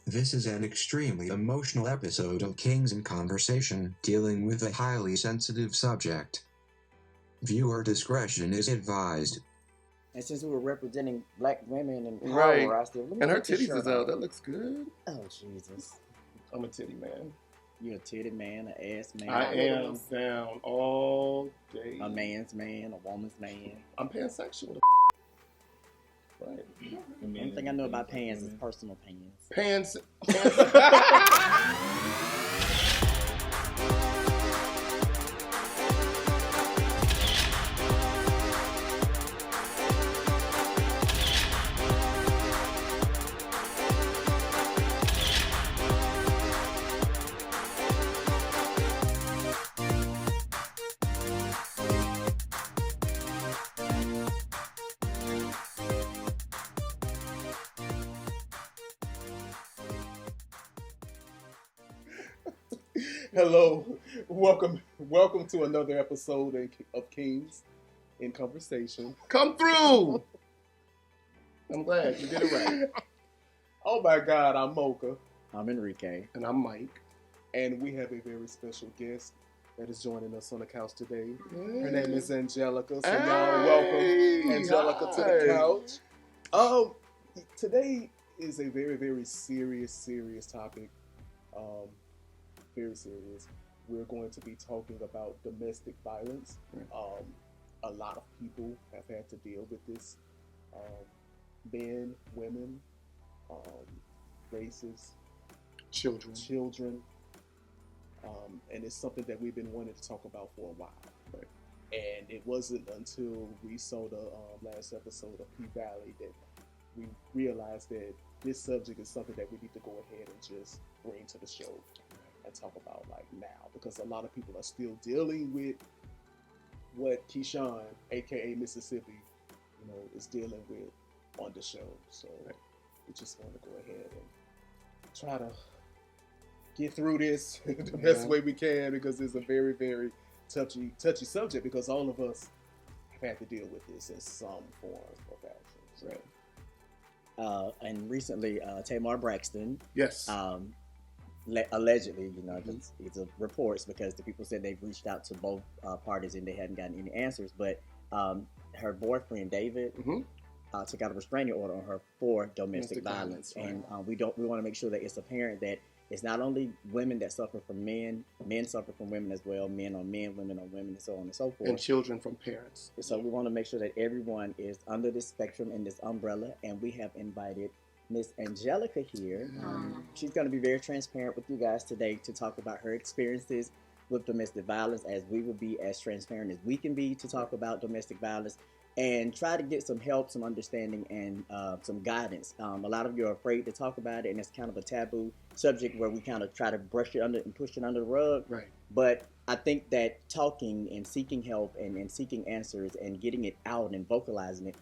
This is an extremely emotional episode of Kingz in Konversation, dealing with a highly sensitive subject. Viewer discretion is advised. And since we were representing black women and power, Right. I said, let me And her get this titties shirt is out. off. That looks good. Oh, Jesus. I'm a titty man. You're a titty man, an ass man. I am down all day. A man's man, a woman's man. I'm pansexual. Right. The only thing I know about pans is personal pans. Pans. Hello, welcome to another episode of Kingz in Konversation. Come through. I'm glad you did it right. Oh my God, I'm Mocha. I'm Enrique. And I'm Mike. And we have a very special guest that is joining us on the couch today. Her name is Angelica. So y'all welcome Angelica to the couch. Today is a very, very serious topic. Very serious. We're going to be talking about domestic violence. A lot of people have had to deal with this. Men, women, races, children. And it's something that we've been wanting to talk about for a while. Right. And it wasn't until we saw the last episode of PValley that we realized that this subject is something that we need to go ahead and just bring to the show and talk about like now, because a lot of people are still dealing with what Keyshawn, aka Mississippi, is dealing with on the show. So we just want to go ahead and try to get through this the best way we can, because it's a very, very touchy subject, because all of us have had to deal with this in some form or fashion. Right. And recently, Tamar Braxton, Yes. allegedly, it's reports, because the people said they've reached out to both parties and they hadn't gotten any answers. But her boyfriend David took out a restraining order on her for domestic violence, right. And we want to make sure that it's apparent that it's not only women that suffer from men suffer from women as well, men on men, women on women, and so on and so forth. And children from parents. So we want to make sure that everyone is under this spectrum and this umbrella, and we have invited Miss Angelica here. She's going to be very transparent with you guys today to talk about her experiences with domestic violence, as we will be as transparent as we can be to talk about domestic violence and try to get some help, some understanding, and some guidance. A lot of you are afraid to talk about it, and it's kind of a taboo subject where we kind of try to brush it under and push it under the rug. Right. But I think that talking and seeking help and seeking answers and getting it out and vocalizing it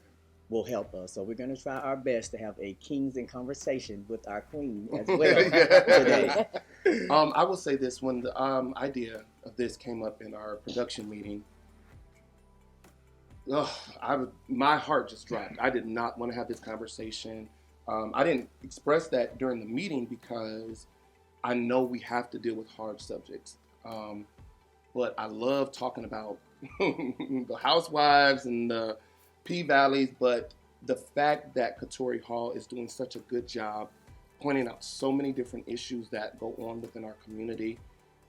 will help us. So we're going to try our best to have a Kingz in Conversation with our queen as well today. I will say this: when the idea of this came up in our production meeting, my heart just dropped. I did not want to have this conversation. I didn't express that during the meeting because I know we have to deal with hard subjects. But I love talking about the housewives and the PValleys, but the fact that Katori Hall is doing such a good job pointing out so many different issues that go on within our community,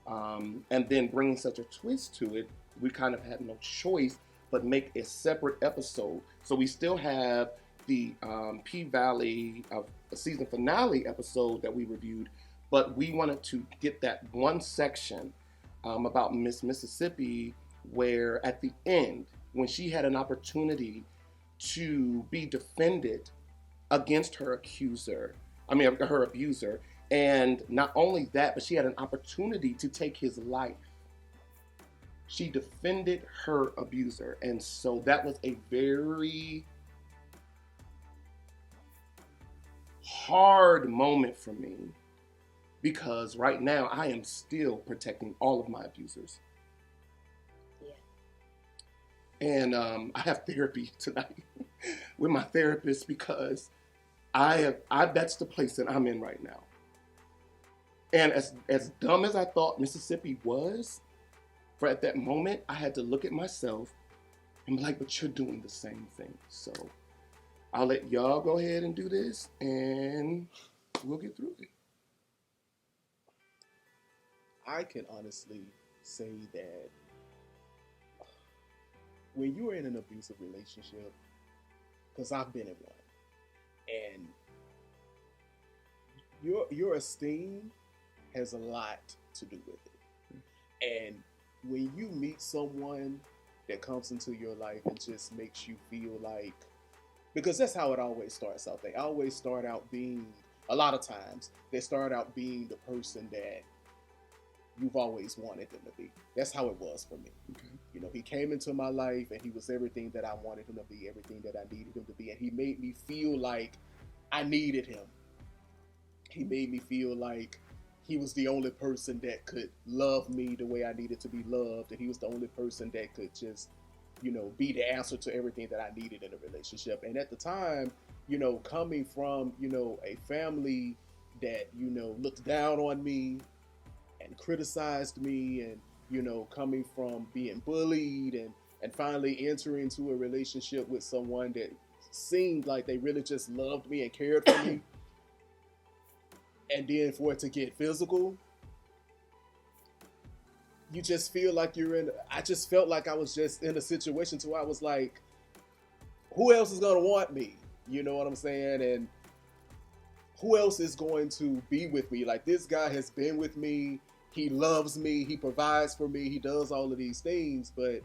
and then bringing such a twist to it, we kind of had no choice but make a separate episode. So we still have the PValley season finale episode that we reviewed, but we wanted to get that one section about Miss Mississippi, where at the end, when she had an opportunity to be defended against her abuser, and not only that, but she had an opportunity to take his life. She defended her abuser, and so that was a very hard moment for me, because right now I am still protecting all of my abusers. And I have therapy tonight with my therapist, because that's the place that I'm in right now. And as dumb as I thought Mississippi was, for at that moment, I had to look at myself and be like, but you're doing the same thing. So I'll let y'all go ahead and do this, and we'll get through it. I can honestly say that when you're in an abusive relationship, because I've been in one, and your esteem has a lot to do with it. And when you meet someone that comes into your life and just makes you feel like, because that's how it always starts out. They always start out being, a lot of times, they start out being the person that you've always wanted them to be. That's how it was for me. Okay. You know, he came into my life and he was everything that I wanted him to be, everything that I needed him to be. And he made me feel like I needed him. He made me feel like he was the only person that could love me the way I needed to be loved. And he was the only person that could just, you know, be the answer to everything that I needed in a relationship. And at the time, you know, coming from, you know, a family that, you know, looked down on me and criticized me, and, you know, coming from being bullied and finally entering into a relationship with someone that seemed like they really just loved me and cared for me. And then for it to get physical, you just feel like I just felt like I was just in a situation to where I was like, who else is going to want me? You know what I'm saying? And who else is going to be with me? Like, this guy has been with me. He loves me. He provides for me. He does all of these things. But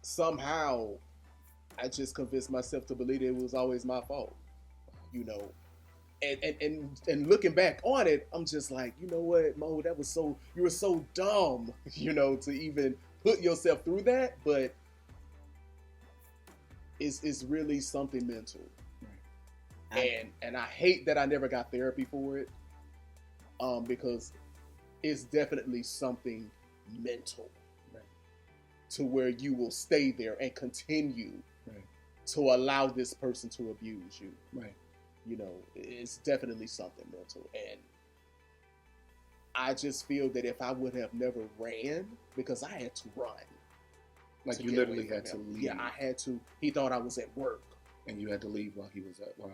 somehow I just convinced myself to believe that it was always my fault, you know. And looking back on it, I'm just like, you know what, Mo, you were so dumb, you know, to even put yourself through that. But it's really something mental. Right. And I hate that I never got therapy for it, because it's definitely something mental, right, to where you will stay there and continue, right, to allow this person to abuse you. Right. You know, it's definitely something mental. And I just feel that if I would have never ran, because I had to run. Like, you literally had to leave. Yeah, I had to. He thought I was at work. And you had to leave while he was at work.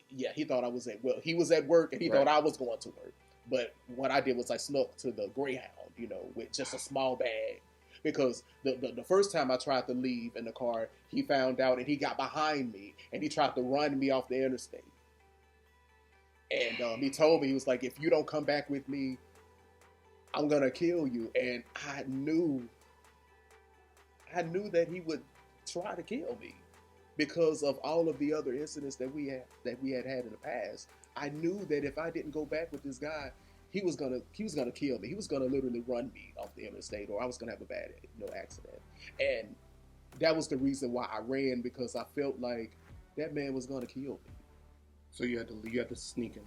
Yeah, he thought I was he was at work and he thought I was going to work. But what I did was I snuck to the Greyhound, you know, with just a small bag. Because the first time I tried to leave in the car, he found out and he got behind me and he tried to run me off the interstate. And he told me, he was like, if you don't come back with me, I'm going to kill you. And I knew that he would try to kill me because of all of the other incidents that we had in the past. I knew that if I didn't go back with this guy, he was gonna kill me. He was gonna literally run me off the interstate, or I was gonna have a bad, accident. And that was the reason why I ran, because I felt like that man was gonna kill me. So you had to sneak in.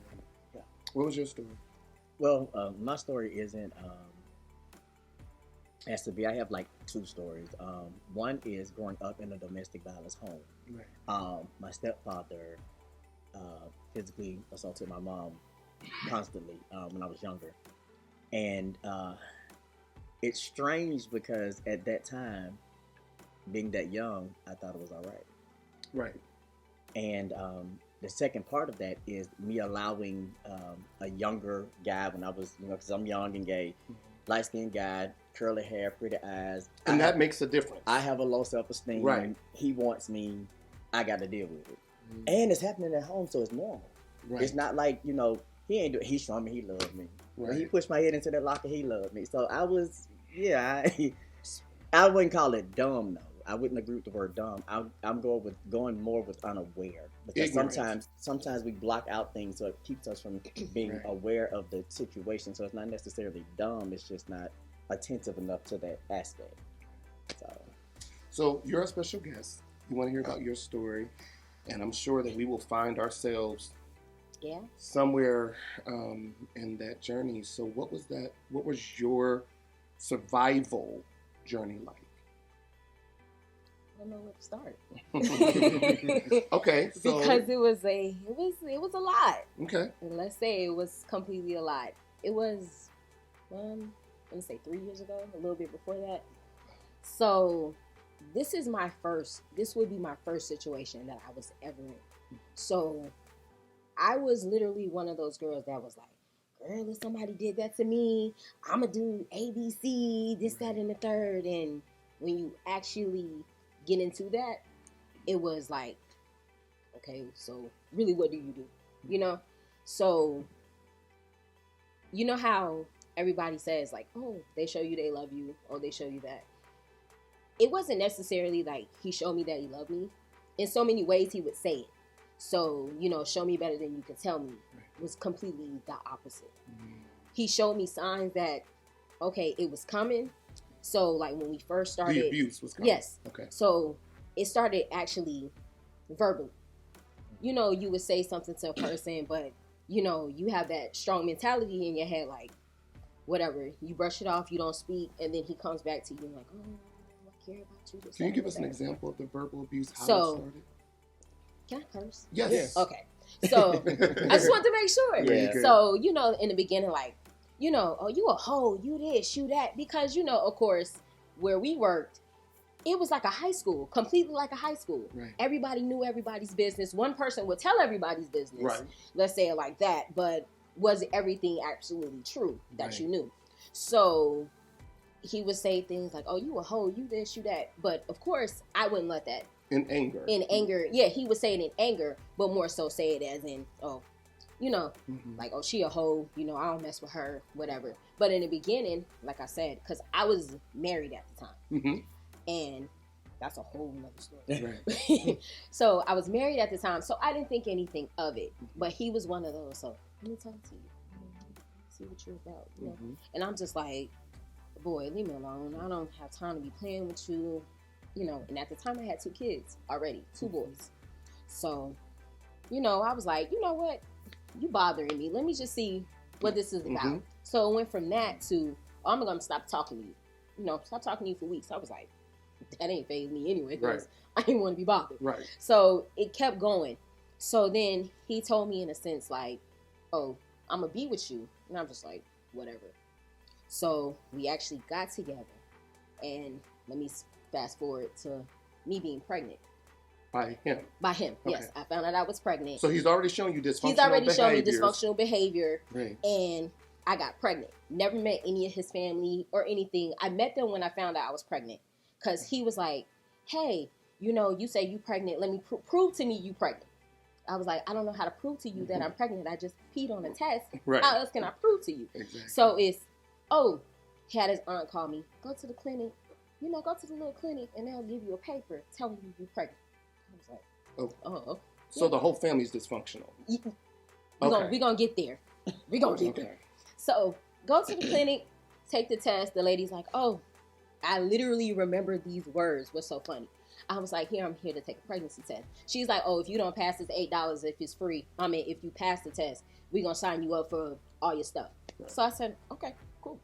Yeah. What was your story? Well, my story isn't has to be. I have like two stories. One is growing up in a domestic violence home. Right. My stepfather physically assaulted my mom constantly when I was younger, and it's strange because at that time, being that young, I thought it was all right. Right. And the second part of that is me allowing a younger guy when I was, because I'm young and gay, light-skinned guy, curly hair, pretty eyes. And that makes a difference. I have a low self-esteem. Right. He wants me. I got to deal with it. And it's happening at home, so it's normal. Right. It's not like, he's showing me he loved me. Right. When he pushed my head into that locker, he loved me. So I was, I wouldn't call it dumb, though. I wouldn't agree with the word dumb. I'm going more with unaware. Because sometimes we block out things, so it keeps us from being aware of the situation. So it's not necessarily dumb. It's just not attentive enough to that aspect. So you're a special guest. You want to hear about your story, and I'm sure that we will find ourselves somewhere in that journey. So what was that? What was your survival journey like? I don't know where to start. Okay, so because it was a lot. okay, And let's say it was completely a lot. It was, I'm gonna say 3 years ago, a little bit before that. So this would be my first situation that I was ever in. So I was literally one of those girls that was like, girl, if somebody did that to me, I'ma do ABC, this, that, and the third. And when you actually get into that, it was like, okay, so really what do you do? You know? So, you know how everybody says like, oh, they show you they love you, or they show you that. It wasn't necessarily like he showed me that he loved me. In so many ways he would say it. So, you know, show me better than you can tell me was completely the opposite. He showed me signs that, okay, it was coming. So, like, when we first started... The abuse was coming. Yes. Okay. So, it started actually verbally. You know, you would say something to a person, but, you know, you have that strong mentality in your head, like, whatever. You brush it off, you don't speak, and then he comes back to you like, oh, I care about you. Can you give us an example of the verbal abuse, how it started? Can I curse? Yes. Okay. So, I just wanted to make sure. Yeah. So, you know, in the beginning, like, you know, oh, you a hoe, you this, you that. Because, you know, of course, where we worked, it was like a high school, completely like a high school. Right. Everybody knew everybody's business. One person would tell everybody's business. Right. Let's say it like that. But was everything absolutely true that you knew? So, he would say things like, oh, you a hoe, you this, you that. But, of course, I wouldn't let that. In anger. Yeah, he would say it in anger, but more so say it as in, oh, you know, like, oh, she a hoe, you know, I don't mess with her, whatever. But in the beginning, like I said, because I was married at the time, and that's a whole nother story. Right. So I was married at the time, so I didn't think anything of it. But he was one of those, so let me talk to you, see what you're about, you know? And I'm just like, boy, leave me alone. I don't have time to be playing with you. You know, and at the time I had 2 kids already, 2 boys. So, you know, I was like, you know what? You bothering me. Let me just see what this is about. So it went from that to, oh, I'm going to stop talking to you. You know, stop talking to you for weeks. I was like, that ain't fazed me anyway, because I didn't want to be bothered. Right. So it kept going. So then he told me in a sense like, oh, I'm going to be with you. And I'm just like, whatever. So we actually got together. And let me fast forward to me being pregnant. By him? By him, okay. Yes. I found out I was pregnant. So he's already shown you dysfunctional behavior. He's already shown me dysfunctional behavior. Right. And I got pregnant. Never met any of his family or anything. I met them when I found out I was pregnant. Because he was like, hey, you know, you say you pregnant. Let me prove to me you pregnant. I was like, I don't know how to prove to you that I'm pregnant. I just peed on a test. Right. How else can I prove to you? Exactly. So it's, he had his aunt call me. Go to the clinic. You know, go to the little clinic and they'll give you a paper telling you you're pregnant. I was like, oh. So the whole family's dysfunctional. We're going to get there. We're going to get there. So go to the clinic, take the test. The lady's like, oh, I literally remember these words. What's so funny? I was like, I'm here to take a pregnancy test. She's like, oh, if you don't pass, it's $8 if it's free. I mean, if you pass the test, we're going to sign you up for all your stuff. Right. So I said, okay, cool.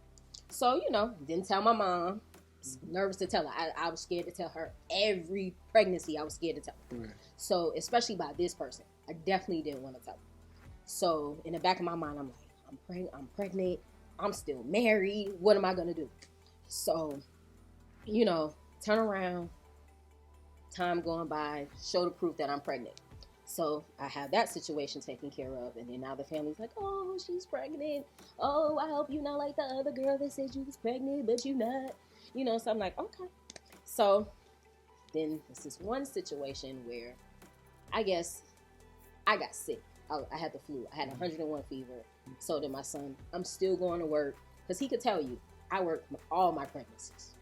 So, you know, didn't tell my mom. Nervous to tell her. I was scared to tell her every pregnancy. I was scared to tell her. Right. So, especially by this person, I definitely didn't want to tell her. So, in the back of my mind, I'm like, I'm pregnant. I'm still married. What am I going to do? So, you know, turn around. Time going by. Show the proof that I'm pregnant. So, I have that situation taken care of. And then now the family's like, oh, she's pregnant. Oh, I hope you're not like the other girl that said you was pregnant, but you're not. You know, so I'm like, okay. So then there's this one situation where I guess I got sick. I had the flu. I had 101 fever. So did my son. I'm still going to work because he could tell you I worked all my pregnancies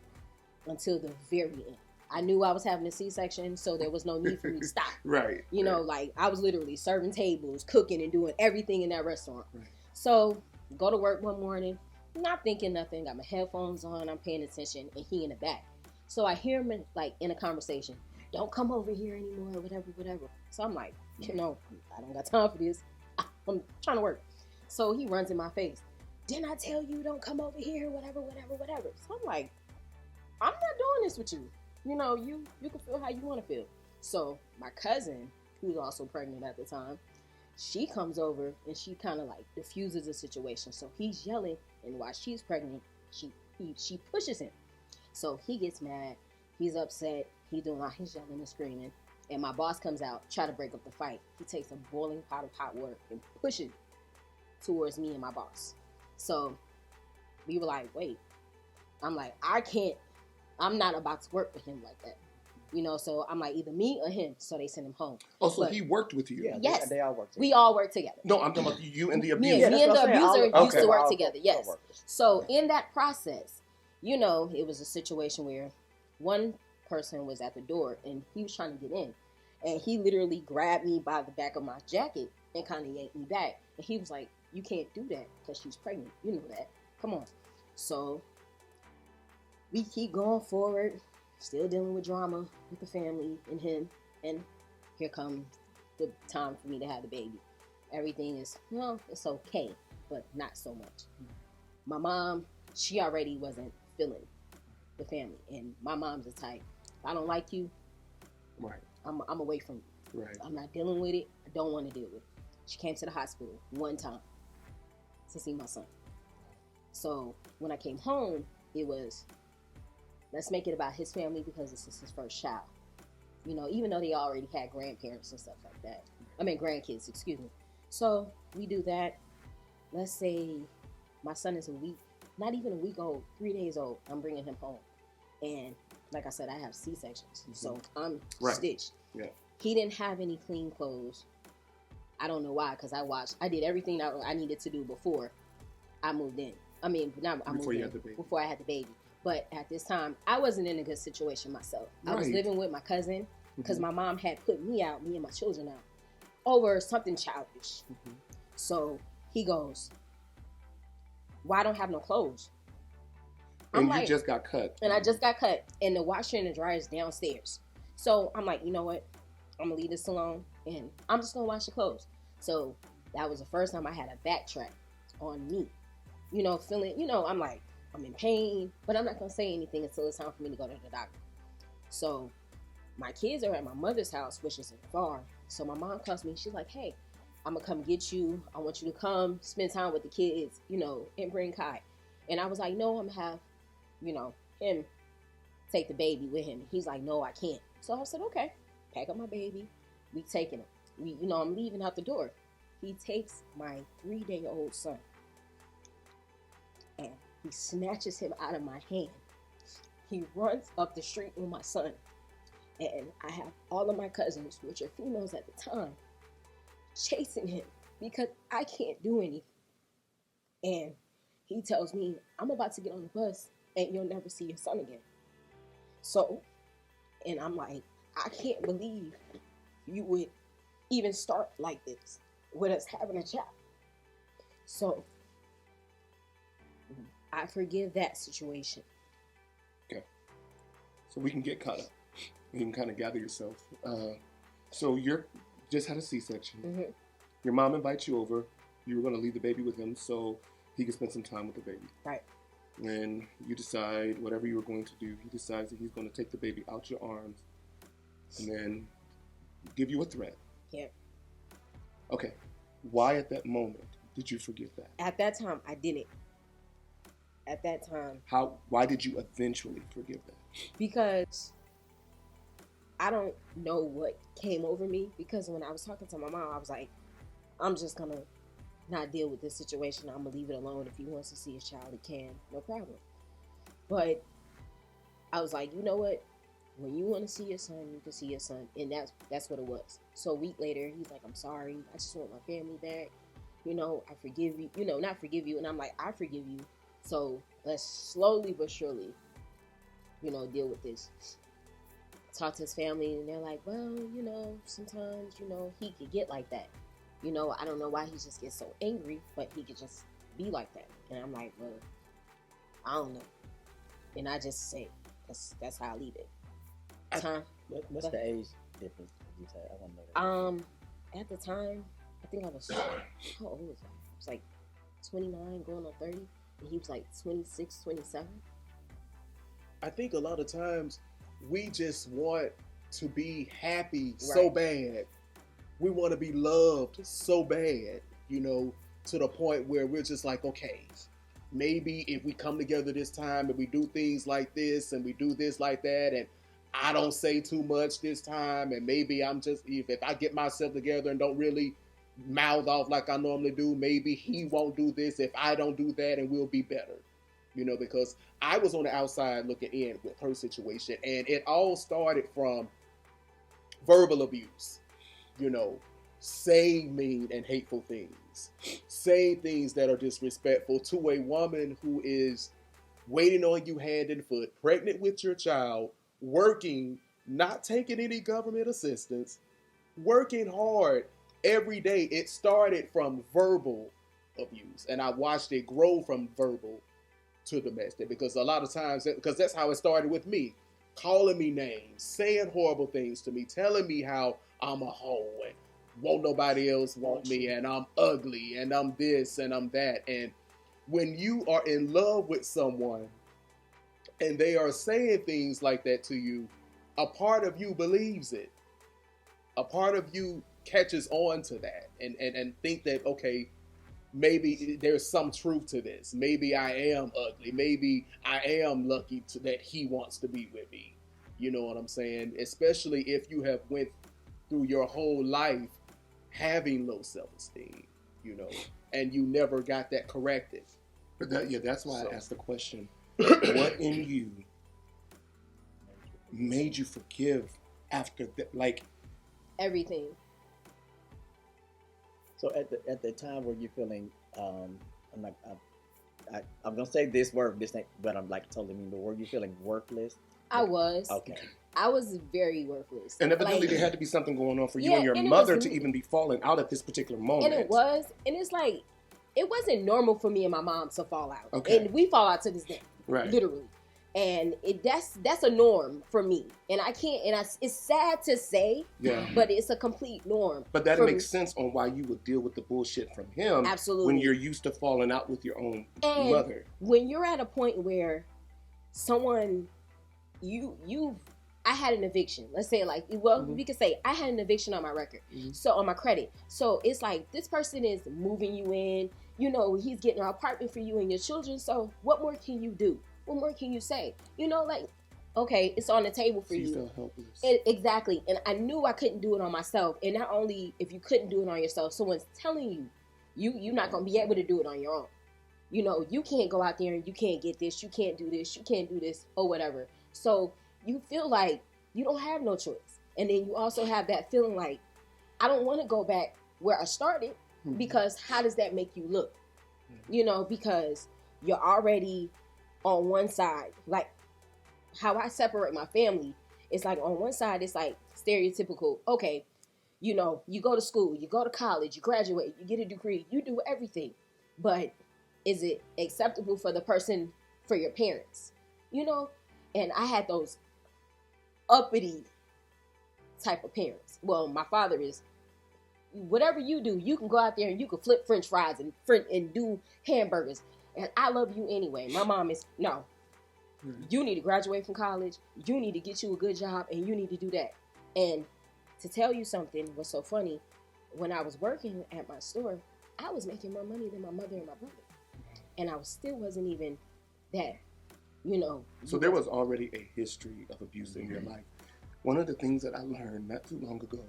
until the very end. I knew I was having a C-section, so there was no need for me to stop. Right. You know, like I was literally serving tables, cooking, and doing everything in that restaurant. Right. So go to work one morning. Not thinking nothing, got my headphones on, I'm paying attention, and he in the back. So I hear him in a conversation, don't come over here anymore, whatever. So I'm like, you know, I don't got time for this. I'm trying to work. So he runs in my face. Didn't I tell you don't come over here, whatever. So I'm like, I'm not doing this with you. you know, you can feel how you want to feel. So my cousin, who's also pregnant at the time, she comes over and she kind of like diffuses the situation. So he's yelling, and while she's pregnant, she pushes him. So he gets mad, he's upset, he's doing all his yelling and screaming. And my boss comes out, try to break up the fight. He takes a boiling pot of hot water and pushes it towards me and my boss. So we were like, wait. I'm like, I'm not about to work with him like that. You know, so I'm like, either me or him. So they send him home. Oh, so he worked with you? Yeah, yes. They all work together. We all work together. No, I'm talking about you and the abuser. Me and the abuser used to work together, yes. Workers. So in that process, you know, it was a situation where one person was at the door and he was trying to get in. And he literally grabbed me by the back of my jacket and kind of yanked me back. And he was like, you can't do that because she's pregnant. You know that. Come on. So we keep going forward, still dealing with drama with the family and him. And here comes the time for me to have the baby. Everything is, well, it's okay, but not so much. My mom, she already wasn't feeling the family. And my mom's the type, if I don't like you, right. I'm away from you. Right. I'm not dealing with it. I don't want to deal with it. She came to the hospital one time to see my son. So when I came home, it was, let's make it about his family because this is his first child. You know, even though they already had grandparents and stuff like that. I mean, grandkids, excuse me. So we do that. Let's say my son is not even a week old, 3 days old. I'm bringing him home. And like I said, I have C-sections. Mm-hmm. So I'm stitched. Yeah. He didn't have any clean clothes. I don't know why, because I did everything that I needed to do before I moved in. I mean, before I had the baby. But at this time, I wasn't in a good situation myself. Right. I was living with my cousin because my mom had put me and my children out over something childish. Mm-hmm. So he goes, "Why don't have no clothes?" And you just got cut. And I just got cut. And the washer and the dryer is downstairs. So I'm like, you know what? I'm going to leave this alone. And I'm just going to wash the clothes. So that was the first time I had a backtrack on me. You know, feeling, you know, I'm like, I'm in pain. But I'm not going to say anything until it's time for me to go to the doctor. So my kids are at my mother's house, which isn't far. So my mom calls me. She's like, hey, I'm going to come get you. I want you to come spend time with the kids, you know, and bring Kai. And I was like, no, I'm going to have, you know, him take the baby with him. He's like, no, I can't. So I said, okay, pack up my baby. We taking him. I'm leaving out the door. He takes my 3-day-old son and he snatches him out of my hand. He runs up the street with my son. And I have all of my cousins, which are females at the time, chasing him because I can't do anything. And he tells me, I'm about to get on the bus and you'll never see your son again. So, and I'm like, I can't believe you would even start like this with us having a child. So, I forgive that situation. Okay. So we can get caught up. You can kind of gather yourself. So you're just had a C-section. Mm-hmm. Your mom invites you over. You were going to leave the baby with him so he could spend some time with the baby. Right. And you decide whatever you were going to do. He decides that he's going to take the baby out your arms and then give you a threat. Yeah. Okay. Why at that moment did you forgive that? At that time, I didn't. At that time. Why did you eventually forgive that? Because I don't know what came over me. Because when I was talking to my mom, I was like, I'm just going to not deal with this situation. I'm going to leave it alone. If he wants to see his child, he can. No problem. But I was like, you know what? When you want to see your son, you can see your son. And that's what it was. So a week later, he's like, I'm sorry. I just want my family back. You know, I forgive you. You know, not forgive you. And I'm like, I forgive you. So let's slowly but surely, you know, deal with this. Talk to his family. And they're like, well, you know, sometimes, you know, he could get like that. You know, I don't know why he just gets so angry, but he could just be like that. And I'm like, well, I don't know. And I just say, that's how I leave it. What's the age difference? You say? I want to know that. At the time, I think I was, how old was I? I was like 29 going on 30. And he was like 26, 27. I think a lot of times we just want to be happy so bad. We want to be loved so bad, you know, to the point where we're just like, okay, maybe if we come together this time and we do things like this and we do this like that, and I don't say too much this time, and maybe I'm just, if I get myself together and don't really mouth off like I normally do, maybe he won't do this if I don't do that, and we'll be better. You know, because I was on the outside looking in with her situation, and it all started from verbal abuse. You know, saying mean and hateful things, saying things that are disrespectful to a woman who is waiting on you hand and foot, pregnant with your child, working, not taking any government assistance, working hard every day. It started from verbal abuse, and I watched it grow from verbal to domestic, because a lot of times, because that's how it started with me, calling me names, saying horrible things to me, telling me how I'm a hoe and won't nobody else want me, and I'm ugly, and I'm this, and I'm that. And when you are in love with someone and they are saying things like that to you, a part of you believes it. A part of you catches on to that and think that, okay, maybe there's some truth to this. Maybe I am ugly. Maybe I am lucky that he wants to be with me. You know what I'm saying? Especially if you have went through your whole life having low self-esteem, you know, and you never got that corrected. But that's why I asked the question, what in you made you forgive after that? Like, everything. So at the time where you're feeling, I'm gonna say this word, this thing, but I'm like totally mean. But were you feeling worthless? I was. Okay. I was very worthless. And evidently there had to be something going on for you and your mother to even be falling out at this particular moment. And it was. And it's like, it wasn't normal for me and my mom to fall out. Okay. And we fall out to this day. Right. Literally. And that's a norm for me. And I can't, and it's sad to say, but it's a complete norm. But that makes sense on why you would deal with the bullshit from him. Absolutely. When you're used to falling out with your own mother. When you're at a point where someone, I had an eviction. Let's say we could say I had an eviction on my record. So on my credit. So it's like, this person is moving you in, you know, he's getting an apartment for you and your children. So what more can you do? What more can you say? You know, like, okay, it's on the table for you. You feel helpless. Exactly. And I knew I couldn't do it on myself. And not only if you couldn't do it on yourself, someone's telling you're not going to be able to do it on your own. You know, you can't go out there and you can't get this, you can't do this, you can't do this, or whatever. So you feel like you don't have no choice. And then you also have that feeling like, I don't want to go back where I started, because how does that make you look? You know, because you're already on one side. Like, how I separate my family, it's like on one side, it's like stereotypical, okay, you know, you go to school, you go to college, you graduate, you get a degree, you do everything. But is it acceptable for the person, for your parents? You know? And I had those uppity type of parents. Well, my father is, whatever you do, you can go out there and you can flip French fries and do hamburgers. And I love you anyway. My mom is, no. You need to graduate from college. You need to get you a good job, and you need to do that. And to tell you something, what's so funny, when I was working at my store, I was making more money than my mother and my brother. And I still wasn't even that, you know. So there was already a history of abuse in your life. One of the things that I learned not too long ago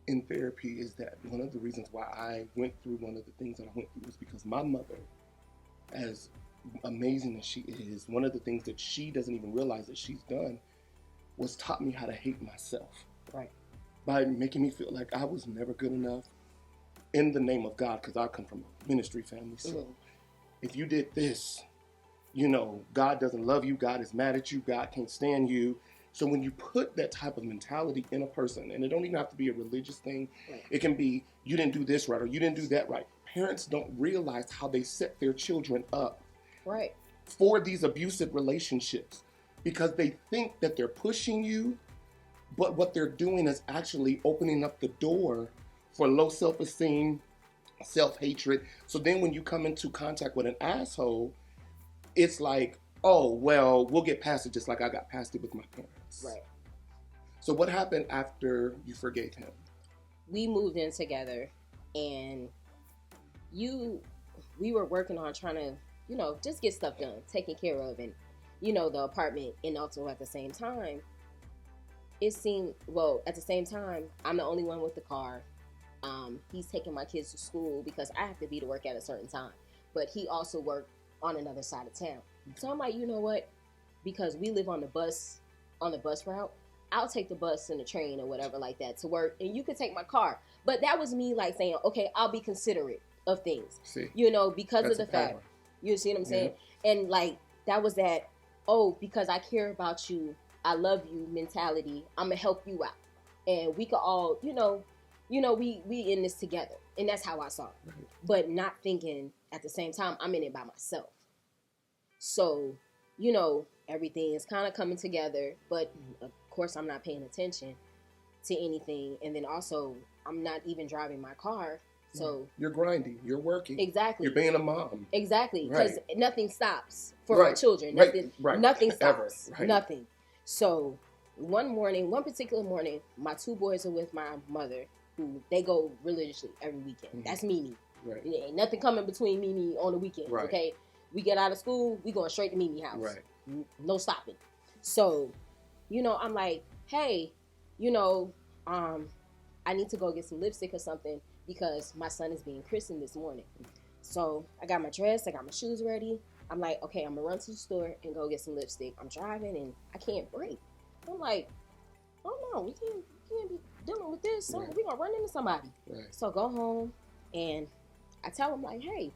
in therapy is that one of the reasons why I went through one of the things that I went through was because my mother, as amazing as she is, one of the things that she doesn't even realize that she's done was taught me how to hate myself. Right. By making me feel like I was never good enough in the name of God, because I come from a ministry family. So if you did this, you know, God doesn't love you, God is mad at you, God can't stand you. So when you put that type of mentality in a person, and it don't even have to be a religious thing, it can be, you didn't do this right or you didn't do that right. Parents don't realize how they set their children up for these abusive relationships, because they think that they're pushing you, but what they're doing is actually opening up the door for low self-esteem, self-hatred. So then when you come into contact with an asshole, it's like, oh, well, we'll get past it just like I got past it with my parents. months. Right. So what happened after you forgave him? We moved in together, and we were working on trying to, just get stuff done, taken care of, and, the apartment. And also at the same time, it seemed, at the same time, I'm the only one with the car. He's taking my kids to school because I have to be to work at a certain time. But he also worked on another side of town. So I'm like, you know what? Because we live on the bus route, I'll take the bus and the train or whatever like that to work, and you can take my car. But that was me like saying, okay, I'll be considerate of things. See, because that's of the fact. You see what I'm saying? Yeah. And like that was that, because I care about you, I love you mentality, I'm gonna help you out. And we could all, we in this together. And that's how I saw it. Right. But not thinking at the same time I'm in it by myself. So, everything is kind of coming together, but of course I'm not paying attention to anything. And then also I'm not even driving my car. So you're grinding, you're working. Exactly. You're being a mom. Exactly. Because nothing stops for our children. Nothing stops. Right. Nothing. So one particular morning, my two boys are with my mother, who they go religiously every weekend. Mm-hmm. That's Mimi. Right. Ain't nothing coming between Mimi on the weekends. Right. Okay. We get out of school, we going straight to Mimi house. Right. No stopping. So, I'm like, hey, I need to go get some lipstick or something because my son is being christened this morning. So I got my dress, I got my shoes ready. I'm like, okay, I'm gonna run to the store and go get some lipstick. I'm driving and I can't brake. I'm like, oh no, we can't be dealing with this. So we're gonna run into somebody. Right. So I go home and I tell him like, hey,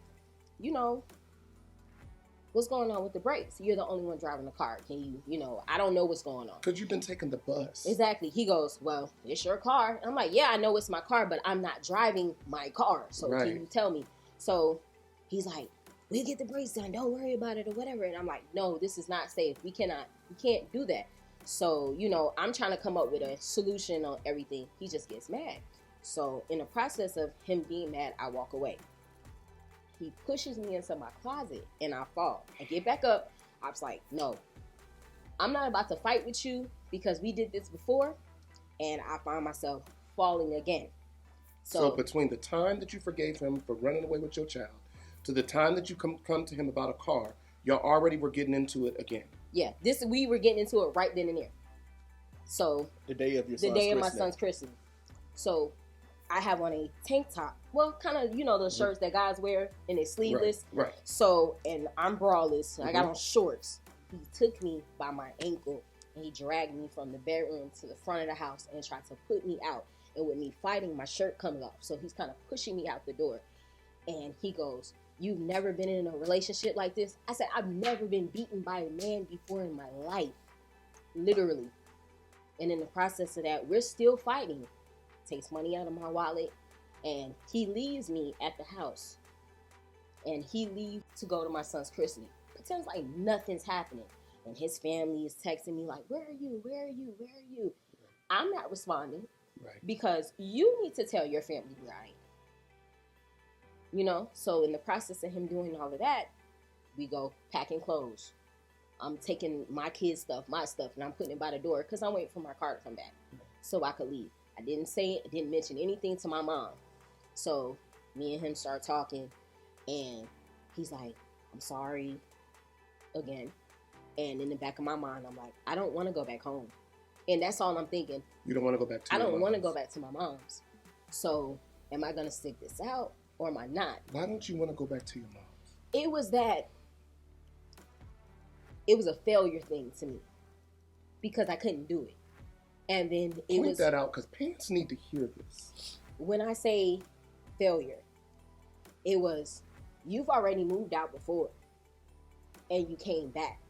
what's going on with the brakes? You're the only one driving the car. Can you, I don't know what's going on. Because you've been taking the bus. Exactly. He goes, well, it's your car. I'm like, yeah, I know it's my car, but I'm not driving my car. So can you tell me? So he's like, we'll get the brakes done. Don't worry about it or whatever. And I'm like, no, this is not safe. We can't do that. So, I'm trying to come up with a solution on everything. He just gets mad. So in the process of him being mad, I walk away. He pushes me into my closet and I fall. I get back up. I was like, no, I'm not about to fight with you because we did this before. And I find myself falling again. So between the time that you forgave him for running away with your child to the time that you come to him about a car, y'all already were getting into it again. Yeah, we were getting into it right then and there. So the day of my son's christening. So I have on a tank top. Well, kind of, the shirts that guys wear and it's sleeveless. Right. So, and I'm braless. I got on shorts. He took me by my ankle and he dragged me from the bedroom to the front of the house and tried to put me out. And with me fighting, my shirt comes off. So he's kind of pushing me out the door. And he goes, you've never been in a relationship like this? I said, I've never been beaten by a man before in my life. Literally. And in the process of that, we're still fighting. Takes money out of my wallet. And he leaves me at the house. And he leaves to go to my son's christening. Pretends like nothing's happening. And his family is texting me like, where are you? Where are you? Where are you? I'm not responding. Right. Because you need to tell your family where I am. So in the process of him doing all of that, we go packing clothes. I'm taking my kids' stuff, my stuff, and I'm putting it by the door because I'm waiting for my car to come back so I could leave. I didn't say it. I didn't mention anything to my mom. So me and him start talking, and he's like, I'm sorry again. And in the back of my mind, I'm like, I don't want to go back home. And that's all I'm thinking. You don't want to go back to your mom's? I don't want to go back to my mom's. So am I going to stick this out or am I not? Why don't you want to go back to your mom's? It was a failure thing to me because I couldn't do it. And then Point that out because parents need to hear this. When I say failure, it was, you've already moved out before and you came back.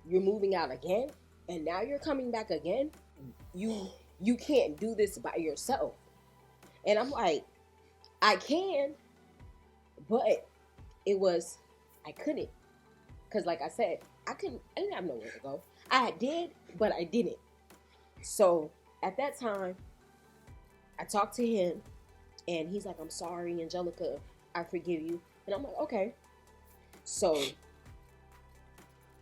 You're moving out again and now you're coming back again. You can't do this by yourself. And I'm like, I can, but I couldn't. Because like I said, I didn't have nowhere to go. I did, but I didn't. So at that time, I talked to him and he's like, I'm sorry, Angelica, I forgive you. And I'm like, okay. So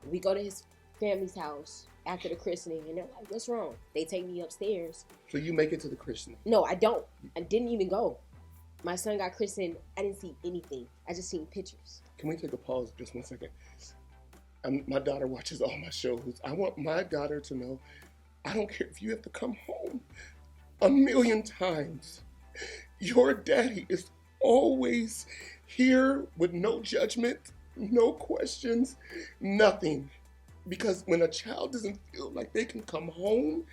we go to his family's house after the christening, and they're like, what's wrong? They take me upstairs. So you make it to the christening? No, I don't. I didn't even go. My son got christened. I didn't see anything. I just seen pictures. Can we take a pause just 1 second? My daughter watches all my shows. I want my daughter to know, I don't care if you have to come home 1,000,000 times. Your daddy is always here with no judgment, no questions, nothing. Because when a child doesn't feel like they can come home,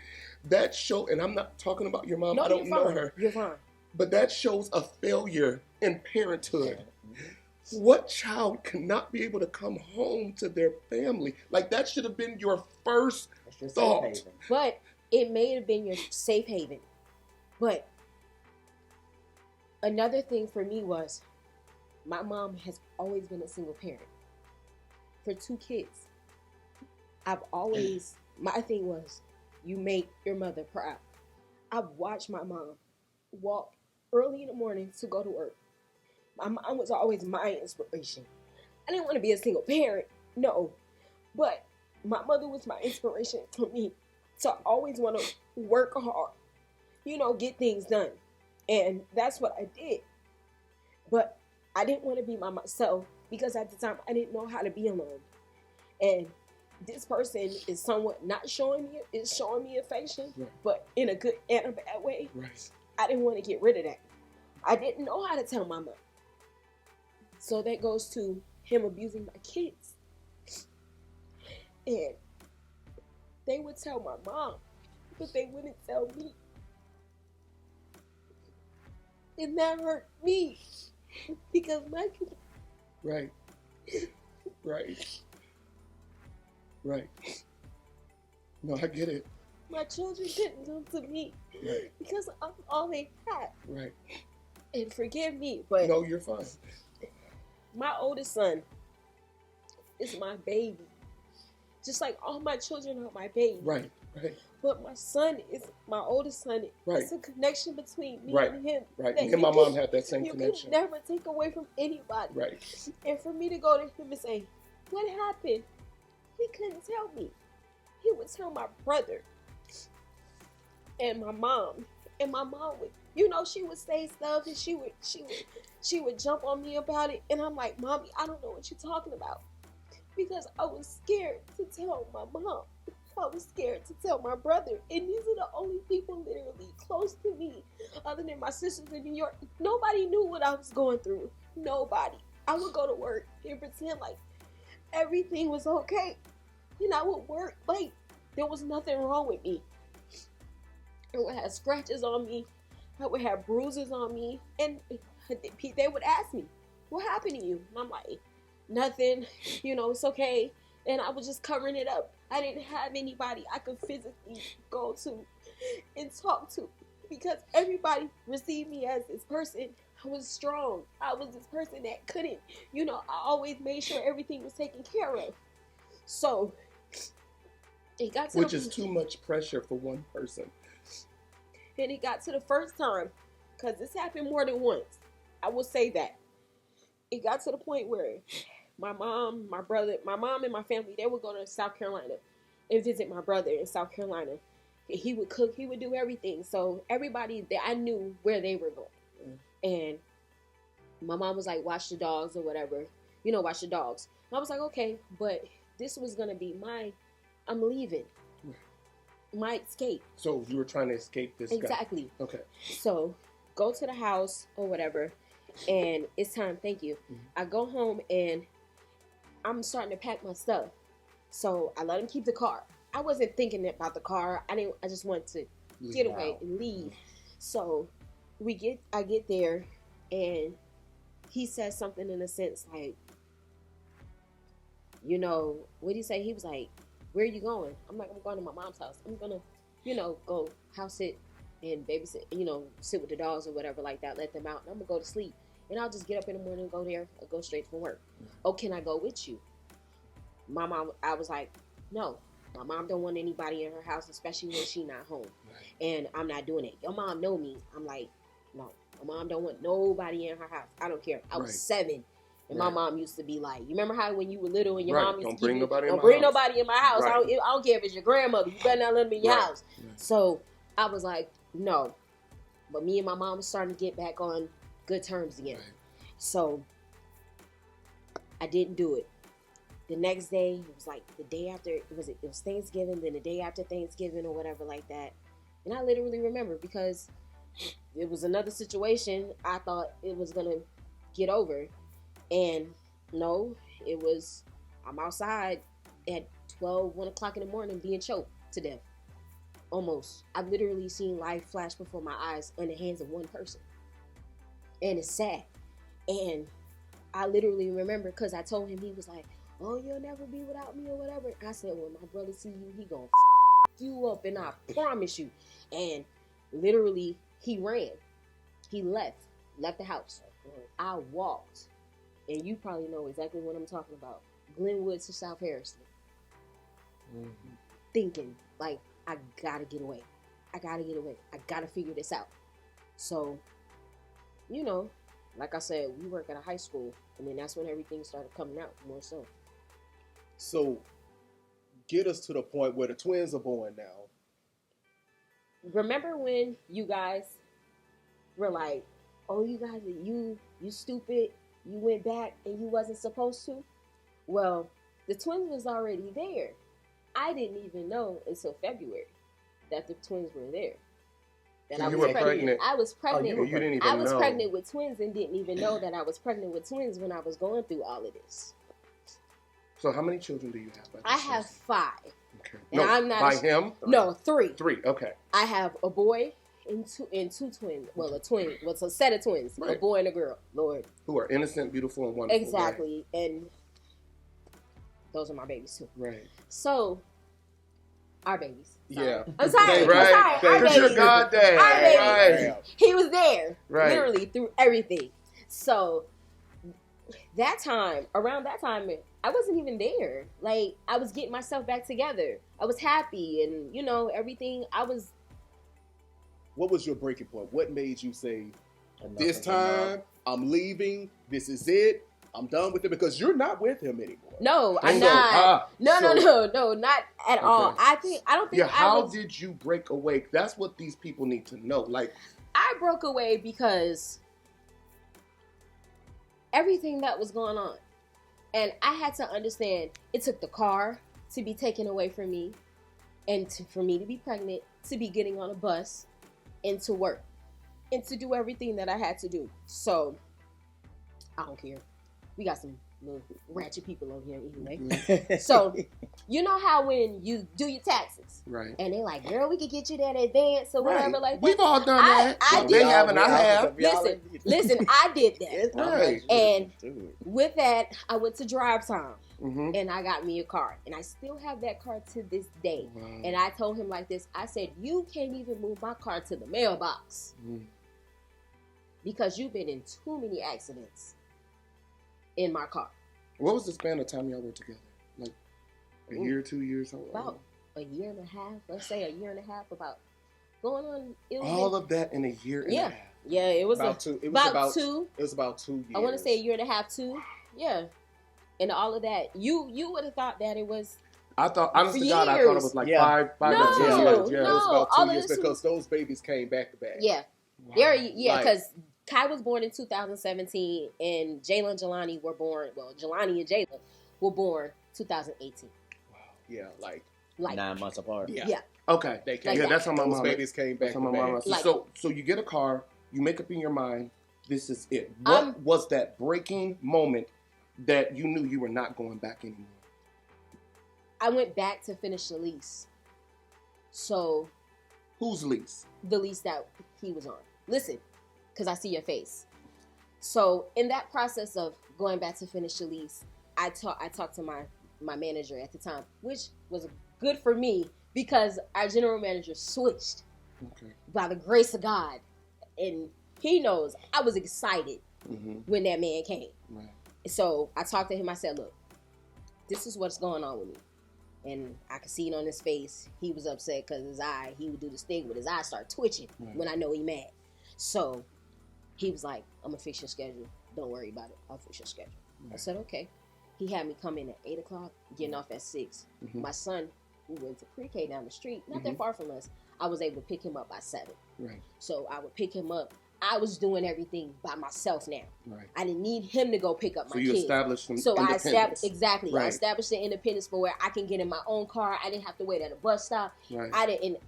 that show, and I'm not talking about your mom, No, I don't know her. You're fine. But that shows a failure in parenthood. What child cannot be able to come home to their family? Like, that should have been your first thought. But it may have been your safe haven. But another thing for me was, my mom has always been a single parent for 2 kids. I've always, my thing was, you make your mother proud. I've watched my mom walk early in the morning to go to work. My mom was always my inspiration. I didn't want to be a single parent, no. But my mother was my inspiration for me to always want to work hard, get things done. And that's what I did. But I didn't want to be by myself because at the time I didn't know how to be alone. And this person is somewhat not showing me affection, right, but in a good and a bad way. Right. I didn't want to get rid of that. I didn't know how to tell my mom. So that goes to him abusing my kids. And they would tell my mom, but they wouldn't tell me. And that hurt me because my kids. Right. Right. Right. No, I get it. My children couldn't come to me, right, because I'm all they had. Right. And forgive me, but no, you're fine. My oldest son is my baby. Just like all my children are my baby. Right, right. But my son is my oldest son. Right. It's a connection between me and him. Right. Me and my mom have that same connection. You can never take away from anybody. Right. And for me to go to him and say, what happened? He couldn't tell me. He would tell my brother and my mom. And my mom would, she would say stuff and she would jump on me about it. And I'm like, Mommy, I don't know what you're talking about. Because I was scared to tell my mom. I was scared to tell my brother. And these are the only people literally close to me, other than my sisters in New York. Nobody knew what I was going through. Nobody. I would go to work and pretend like everything was okay. And I would work like there was nothing wrong with me. I would have scratches on me. I would have bruises on me. And they would ask me, what happened to you? And I'm like, nothing. It's okay. And I was just covering it up. I didn't have anybody I could physically go to and talk to because everybody received me as this person. I was strong. I was this person that couldn't, I always made sure everything was taken care of. So it got to which is too much pressure for one person. And it got to the first time, because this happened more than once. I will say that. It got to the point where my mom, my brother, my mom and my family, they would go to South Carolina and visit my brother in South Carolina. He would cook, he would do everything. So everybody, I knew where they were going. And my mom was like, watch the dogs or whatever. Watch the dogs. And I was like, okay, but this was going to be I'm leaving. My escape. So you were trying to escape this exactly. guy. Okay. So go to the house or whatever. And it's time. Thank you. Mm-hmm. I go home and I'm starting to pack my stuff. So I let him keep the car. I wasn't thinking about the car. I just wanted to get away and leave. So I get there and he says something in a sense like, what did he say? He was like, where are you going? I'm like, I'm going to my mom's house. I'm going to, go house sit and babysit, sit with the dogs or whatever like that, let them out. And I'm going to go to sleep. And I'll just get up in the morning and go there or go straight from work. Oh, can I go with you? My mom, I was like, no. My mom don't want anybody in her house, especially when she not home. Right. And I'm not doing it. Your mom know me. I'm like, no. My mom don't want nobody in her house. I don't care. I was 7 And my mom used to be like, you remember how when you were little and your mom used to keep don't bring nobody in my house. Right. I don't care if it's your grandmother. You better not let them in your house. Right. So I was like, no. But me and my mom was starting to get back on good terms again. Right. So I didn't do it. The next day, it was like the day after, it was Thanksgiving, then the day after Thanksgiving or whatever like that. And I literally remember because it was another situation I thought it was going to get over. And no, it was, I'm outside at 1 o'clock in the morning being choked to death. Almost. I've literally seen life flash before my eyes in the hands of one person. And it's sad. And I literally remember because I told him, he was like, oh, you'll never be without me or whatever. I said, when my brother see you, he gonna you up, and I promise you. And literally, he ran. He left the house. I walked. And you probably know exactly what I'm talking about. Glenwood to South Harrison. Thinking, like, I gotta get away. I gotta figure this out. So, you know, like I said, we work at a high school. And then that's when everything started coming out more so. So, get us to the point where the twins are born now. Remember when you guys were like, oh, you guys, you stupid. You went back and you wasn't supposed to? Well, the twins was already there. I didn't even know until February that the twins were there. That you were pregnant. I was pregnant. Oh, you didn't even know. I was pregnant with twins and didn't even know that I was pregnant with twins when I was going through all of this. So how many children do you have? I have 5. Okay. And I'm not by him? No, 3. 3, okay. I have a boy and two twins. Well, a twin. Well, it's a set of twins. Right. A boy and a girl. Lord. Who are innocent, beautiful, and wonderful. Exactly. Right? And those are my babies too. Right. So, our babies. Sorry. Yeah. I'm sorry. Right. I'm sorry. Our babies. Your God dad. Our babies. Right. He was there. Right. Literally through everything. So, around that time, I wasn't even there. Like, I was getting myself back together. I was happy and, you know, everything. What was your breaking point? What made you say, this time, I'm leaving, this is it, I'm done with it? Because you're not with him anymore. No, I'm not. No, not at all. I don't think how did you break away? That's what these people need to know. Like, I broke away because everything that was going on. And I had to understand it took the car to be taken away from me and for me to be pregnant, to be getting on a bus and to work and to do everything that I had to do. So, I don't care. We got some little ratchet people over here anyway. So, you know how when you do your taxes, right? And they're like, girl, we could get you that advance or whatever like that. We've all done that. I did. They haven't, I have. Listen, I did that. Right. And with that, I went to Drive Time. Mm-hmm. And I got me a car. And I still have that car to this day. Wow. And I told him like this. I said, you can't even move my car to the mailbox. Because you've been in too many accidents in my car. What was the span of time y'all were together? Like a year, 2 years? About a year and a half. Let's say a year and a half. About going on. All of that in a year and a half. Yeah, it was about 2. It was about 2 years. I want to say a year and a half, 2. Yeah. And all of that. You would have thought that it was. I thought, honestly, God, I thought it was like 5 no, or 10 years. Yeah, it was about 2 years because those babies came back to back. Yeah. Wow. Because Kai was born in 2017 and Jayla and Jelani were born, Jelani and Jayla were born 2018. Wow. Yeah, like 9 months apart. Yeah. Okay. They came that's how my those mom. babies came back to back. So you get a car, you make up in your mind, this is it. What was that breaking moment that you knew you were not going back anymore? I went back to finish the lease. So. Whose lease? The lease that he was on. Listen, because I see your face. So in that process of going back to finish the lease, I talked to my manager at the time, which was good for me because our general manager switched by the grace of God. And he knows I was excited when that man came. Right. So I talked to him. I said, look, this is what's going on with me. And I could see it on his face. He was upset because he would do this thing with his eyes start twitching when I know he mad. So he was like, I'm going to fix your schedule. Don't worry about it. I'll fix your schedule. I said, okay. He had me come in at 8 o'clock, getting off at 6. Mm-hmm. My son, who went to pre-K down the street, not that far from us, I was able to pick him up by 7. Right. So I would pick him up. I was doing everything by myself now. Right. I didn't need him to go pick up my kids. So you established some So independence. I established the independence for where I can get in my own car. I didn't have to wait at a bus stop. Right.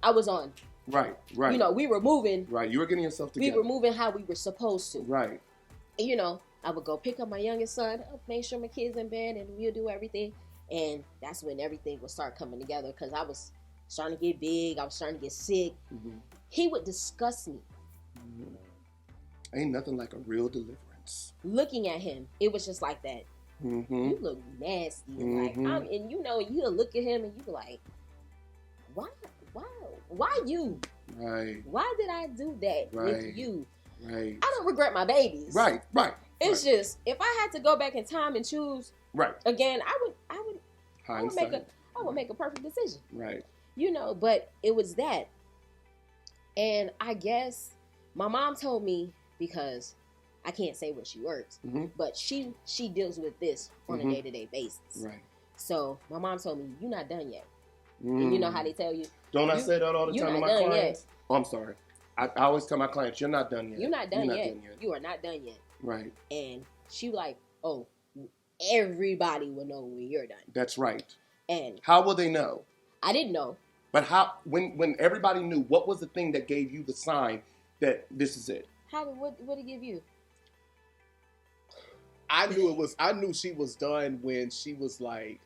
I was on. Right. You know, we were moving. Right. You were getting yourself together. We were moving how we were supposed to. Right. And, you know, I would go pick up my youngest son, make sure my kids in bed, and we'll do everything. And that's when everything would start coming together because I was starting to get big. I was starting to get sick. Mm-hmm. He would discuss me. Mm-hmm. Ain't nothing like a real deliverance. Looking at him, it was just like that. Mm-hmm. You look nasty. Mm-hmm. Like, and you know, you'll look at him and you be like, why you? Right. Why did I do that with you? Right. I don't regret my babies. Right. It's just, if I had to go back in time and choose again, I would make a perfect decision. Right. You know, but it was that. And I guess my mom told me, because I can't say where she works, but she deals with this on a day-to-day basis. Right. So my mom told me, you're not done yet. And you know how they tell you. Don't I say that all the time to my clients? Yet. Oh, I'm sorry. I always tell my clients, you're not done yet. You're not done yet. You are not done yet. Right. And she was like, oh, everybody will know when you're done. That's right. And how will they know? I didn't know. But how? When everybody knew, what was the thing that gave you the sign that this is it? What did it give you? I knew she was done when she was like,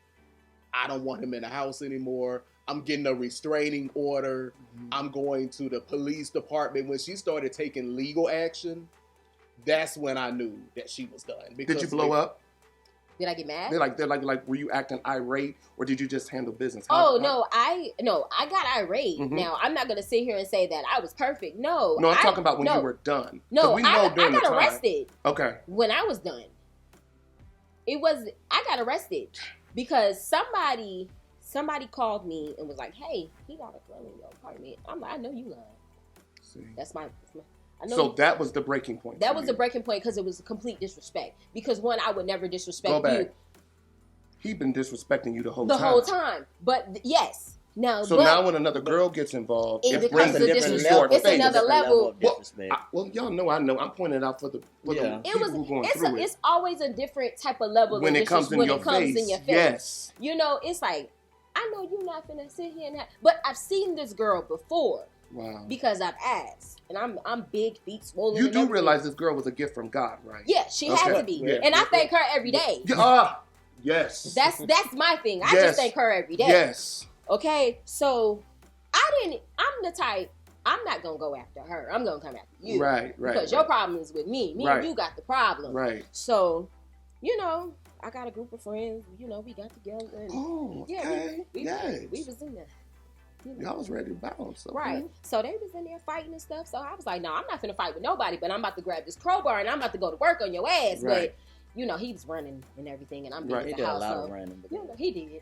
I don't want him in the house anymore. I'm getting a restraining order. I'm going to the police department. When she started taking legal action, that's when I knew that she was done. Did you blow up? Did I get mad? They're like, were you acting irate, or did you just handle business? No, I got irate. Now, I'm not gonna sit here and say that I was perfect. No, I'm talking about when you were done. No, I got arrested. Okay. When I was done, I got arrested because somebody called me and was like, "Hey, he got a gun in your apartment." I'm like, "I know you lying." See. That's my. So that was the breaking point. That was the breaking point because it was a complete disrespect. Because one, I would never disrespect you. He'd been disrespecting you the whole time. But yes. Now when another girl gets involved, it brings a different level. It's another level. Well, y'all know I know. I'm pointing it out for the people going through it. It's always a different type of level when it comes in your face. Yes. You know, it's like, I know you're not finna sit here and but I've seen this girl before. Wow. Because I've asked, and I'm big, feet swollen. You do realize this girl was a gift from God, right? Yeah, she had to be, and I thank her every day. Yes. That's my thing. I just thank her every day. Yes. Okay, so I'm the type. I'm not gonna go after her. I'm gonna come after you. Right. Because your problem is with me. Me and you got the problem. Right. So, you know, I got a group of friends. You know, we got together. And we was in there. Y'all was ready to bounce. Okay. Right. So they was in there fighting and stuff. So I was like, no, I'm not finna fight with nobody, but I'm about to grab this crowbar and I'm about to go to work on your ass. Right. But, you know, he was running and everything, and I'm being He at did the house. a lot of running. You know, he did.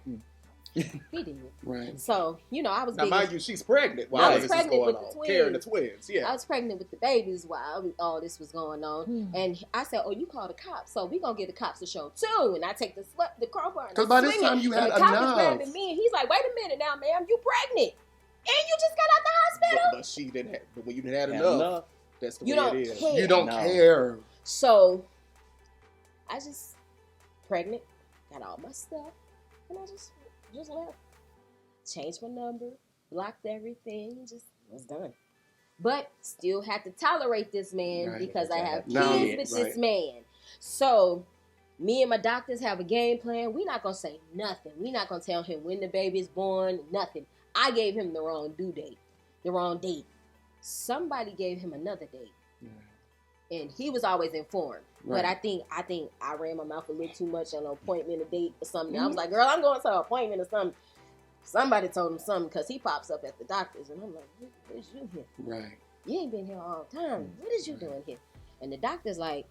He did. Right. So, you know, I was now, mind you, she's pregnant while all this is going on. Carrying the twins. Yeah. I was pregnant with the babies while all this was going on. And I said, oh, you call the cops. So we going to get the cops to show too. And I take the crowbar and because by this time you had enough. And the cop is grabbing me. And he's like, wait a minute now, ma'am. You pregnant. And you just got out the hospital. But she didn't have, but when you didn't have enough, that's the way it is. Care. You don't care. So I just pregnant, got all my stuff, and I just left. Changed my number, blocked everything, just was done. But still had to tolerate this man because I have kids with this man. So me and my doctors have a game plan. We're not going to say nothing. We're not going to tell him when the baby is born, nothing. I gave him the wrong due date, the wrong date. Somebody gave him another date. And he was always informed. Right. But I think I ran my mouth a little too much on an appointment, a date or something. I was like, girl, I'm going to an appointment or something. Somebody told him something because he pops up at the doctor's. And I'm like, what is you here? Right. You ain't been here all the time. What is you doing here? And the doctor's like,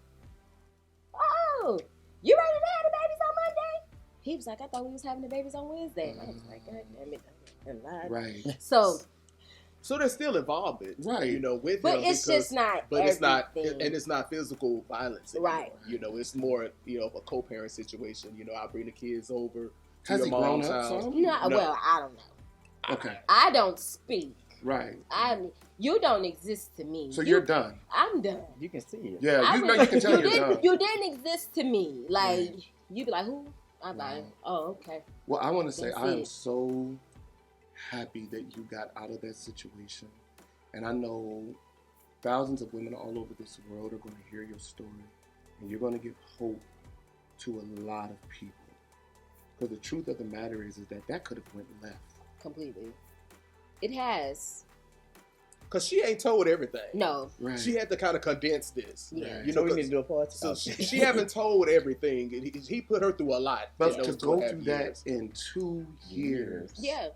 oh, you ready to have the babies on Monday? He was like, I thought we was having the babies on Wednesday. And I was like, God damn it. I'm lying. Right. So So there's still involvement, right? You know, with but him. It's just not. But everything. it's not physical violence anymore. Right. You know, it's more of a co-parent situation. You know, I bring the kids over to Has your he grown mom's up house. some? No, well, I don't know. Okay. I don't speak. Right. You don't exist to me. So you're done. I'm done. You can see it. Yeah, you can tell you're done. You didn't exist to me. Like, you be like, who? I'm like, oh, okay. Well, I want to say That's I am it. so happy that you got out of that situation. And I know thousands of women all over this world are going to hear your story. And you're going to give hope to a lot of people. Because the truth of the matter is that could have went left. Completely. It has. Because she ain't told everything. No. Right. She had to kind of condense this. Yeah. You So know, we need to do a part. so she haven't told everything. He put her through a lot. But in to those go 2.5 through years. that in 2 years. Yeah.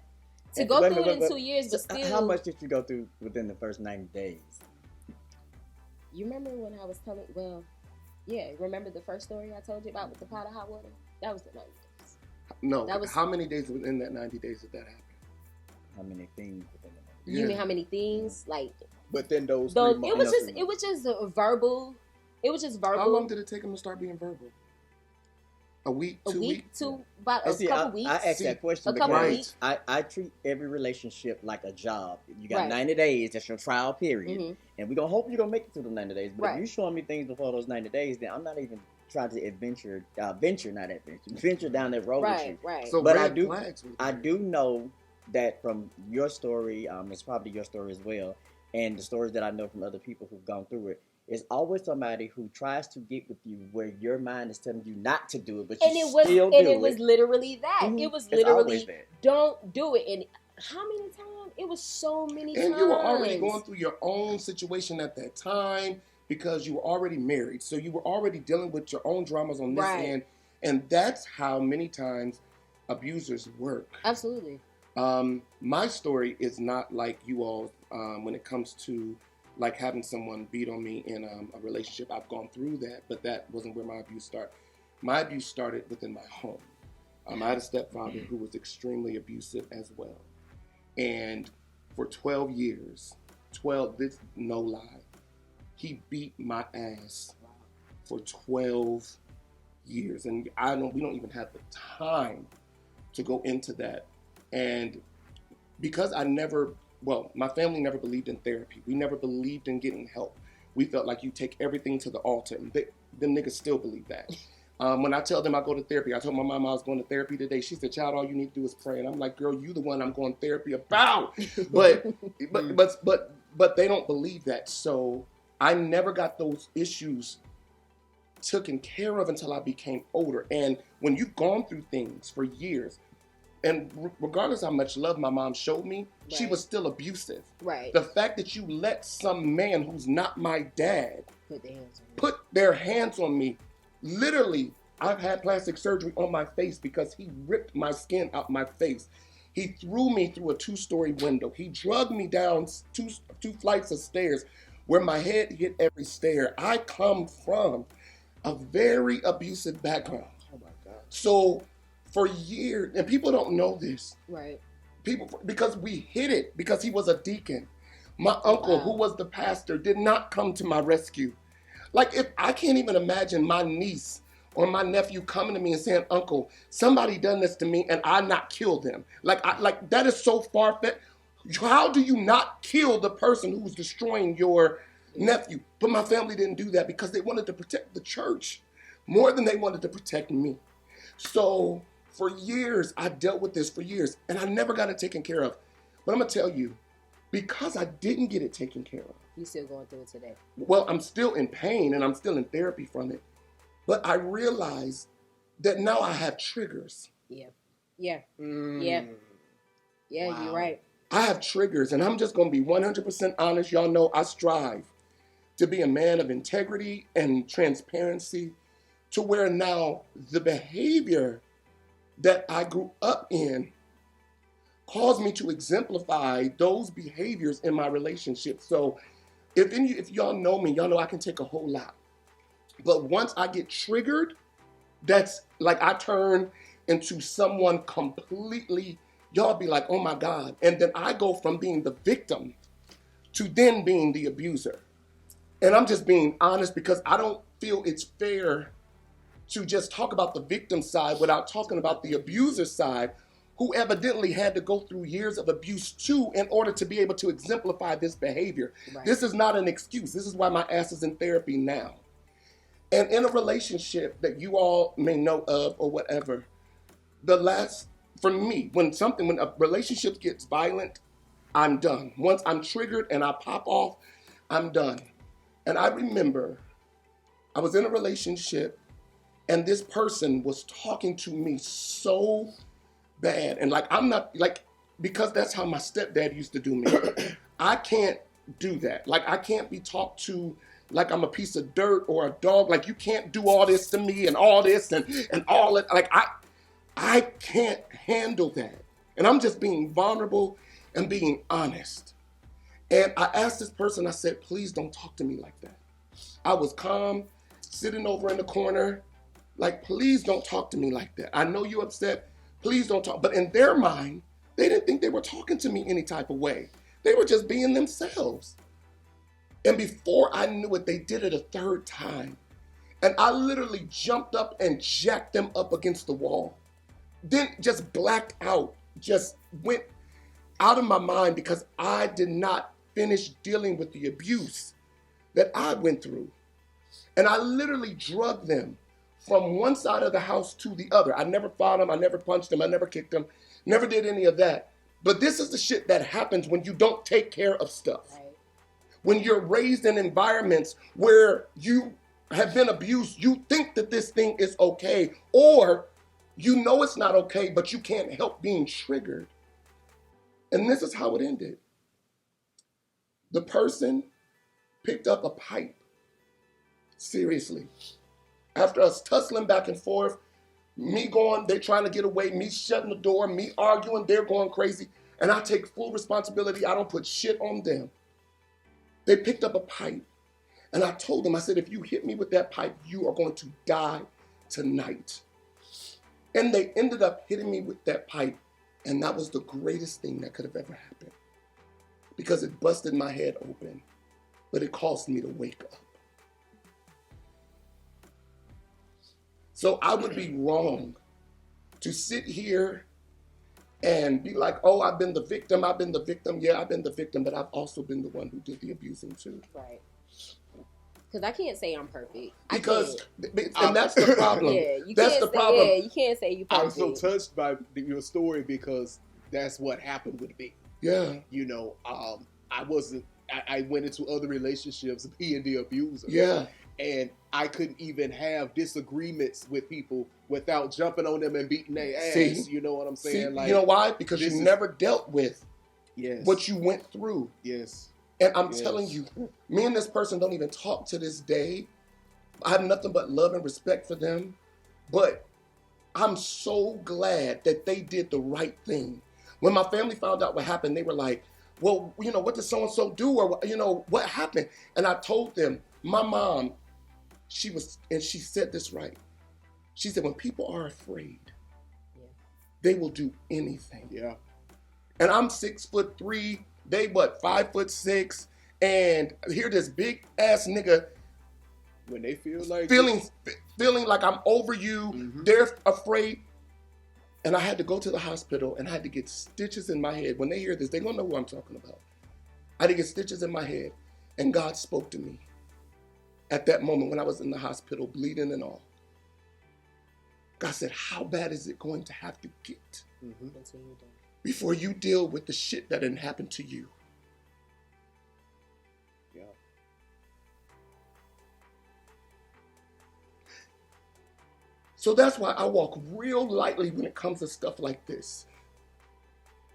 To And go wait, through wait, it in wait. 2 years, but still. How much did you go through within the first 90 days? You remember when I was telling, remember the first story I told you about with the pot of hot water? That was the 90 days. No. That was- How many days within that 90 days did that happen? How many things within the You mean how many things? Like, But then those though, 3 it months. was just a verbal. It was just verbal. How long did it take him to start being verbal? A week? a 2 week, weeks? about a couple weeks. I asked that question A couple because weeks. I treat every relationship like a job. You got Right. 90 days. That's your trial period. Mhm. And we're going to hope you're going to make it through the 90 days. But Right. if you're showing me things before those 90 days, then I'm not even trying to venture down that road with you. Right, right. So But red I do- flags were I there. do know that from your story, it's probably your story as well, and the stories that I know from other people who've gone through it, is always somebody who tries to get with you where your mind is telling you not to do it, but And you it was, still and do it was literally that. Mhm. It was It's always literally, that. don't do it. And how many times? It was so many times. And you were already going through your own situation at that time because you were already married. So you were already dealing with your own dramas on this Right. end. And that's how many times abusers work. Absolutely. My story is not like you all when it comes to like having someone beat on me in a relationship. I've gone through that, but that wasn't where my abuse started. My abuse started within my home. I had a stepfather who was extremely abusive as well. And for 12 years, this no lie, he beat my ass for 12 years. And we don't even have the time to go into that. And because my family never believed in therapy. We never believed in getting help. We felt like you take everything to the altar. And them niggas still believe that. When I tell them I go to therapy, I told my mom I was going to therapy today. She said, "Child, all you need to do is pray." And I'm like, "Girl, you the one I'm going to therapy about." But they don't believe that. So I never got those issues taken care of until I became older. And when you've gone through things for years, and regardless how much love my mom showed me, she Right. was still abusive. Right. The fact that you let some man who's not my dad Put their hands on me. put their hands on me, literally, I've had plastic surgery on my face because he ripped my skin out my face. He threw me through a 2-story window. He dragged me down two flights of stairs where my head hit every stair. I come from a very abusive background. Oh my God. So for years, and people don't know this, Right. because we hid it because he was a deacon. My uncle, Wow. who was the pastor, did not come to my rescue. Like, if I can't even imagine my niece or my nephew coming to me and saying, "Uncle, somebody done this to me and I not killed them." Like that is so far-fetched. How do you not kill the person who's destroying your nephew? But my family didn't do that because they wanted to protect the church more than they wanted to protect me. So for years, I dealt with this for years, and I never got it taken care of. But I'm going to tell you, because I didn't get it taken care of, You still going through it today. well, I'm still in pain, and I'm still in therapy from it. But I realized that now I have triggers. Yeah. Yeah. Mm. Yeah. Yeah, Wow. you're right. I have triggers, and I'm just going to be 100% honest. Y'all know I strive to be a man of integrity and transparency, to where now the behavior that I grew up in caused me to exemplify those behaviors in my relationship. So if y'all know me, y'all know I can take a whole lot. But once I get triggered, that's like I turn into someone completely, y'all be like, "Oh my God." And then I go from being the victim to then being the abuser. And I'm just being honest because I don't feel it's fair to just talk about the victim side without talking about the abuser side, who evidently had to go through years of abuse too in order to be able to exemplify this behavior. Right. This is not an excuse. This is why my ass is in therapy now. And in a relationship that you all may know of or whatever, for me, when a relationship gets violent, I'm done. Once I'm triggered and I pop off, I'm done. And I remember I was in a relationship and this person was talking to me so bad. And I'm not, because that's how my stepdad used to do me. I can't do that. I can't be talked to like I'm a piece of dirt or a dog. You can't do all this to me and all this and all it. I can't handle that. And I'm just being vulnerable and being honest. And I asked this person, I said, please don't talk to me like that. I was calm, sitting over in the corner, please don't talk to me like that. I know you're upset. Please don't talk. But in their mind, they didn't think they were talking to me any type of way. They were just being themselves. And before I knew it, they did it a third time. And I literally jumped up and jacked them up against the wall. Then just blacked out, just went out of my mind because I did not finish dealing with the abuse that I went through. And I literally drugged them from one side of the house to the other. I never fought them, I never punched them, I never kicked them, never did any of that. But this is the shit that happens when you don't take care of stuff. Right. When you're raised in environments where you have been abused, you think that this thing is okay, or you know it's not okay, but you can't help being triggered. And this is how it ended. The person picked up a pipe. Seriously. After us tussling back and forth, me going, they're trying to get away, me shutting the door, me arguing, they're going crazy, and I take full responsibility. I don't put shit on them. They picked up a pipe, and I told them, I said, if you hit me with that pipe, you are going to die tonight. And they ended up hitting me with that pipe, and that was the greatest thing that could have ever happened, because it busted my head open, but it caused me to wake up. So I would be wrong to sit here and be like, oh, I've been the victim. Yeah, I've been the victim, but I've also been the one who did the abusing too. Right. Because I can't say I'm perfect. And that's the problem. Yeah, that's the problem. Yeah, you can't say you're perfect. I'm so touched by your story because that's what happened with me. Yeah. I went into other relationships being the abuser. Yeah. And I couldn't even have disagreements with people without jumping on them and beating their ass. See? You know what I'm saying? You know why? Because you never dealt with what you went through. Yes. And I'm telling you, me and this person don't even talk to this day. I have nothing but love and respect for them. But I'm so glad that they did the right thing. When my family found out what happened, they were like, well, what did so-and-so do? Or, what happened? And I told them, my mom, she said this right. She said, when people are afraid, they will do anything. Yeah. And I'm 6'3", they 5'6", and here this big ass nigga. When they feel like feeling like I'm over you, they're afraid. And I had to go to the hospital and I had to get stitches in my head. When they hear this, they're gonna know who I'm talking about. I had to get stitches in my head, and God spoke to me at that moment when I was in the hospital, bleeding and all. God said, how bad is it going to have to get before you deal with the shit that didn't happen to you? Yeah. So that's why I walk real lightly when it comes to stuff like this.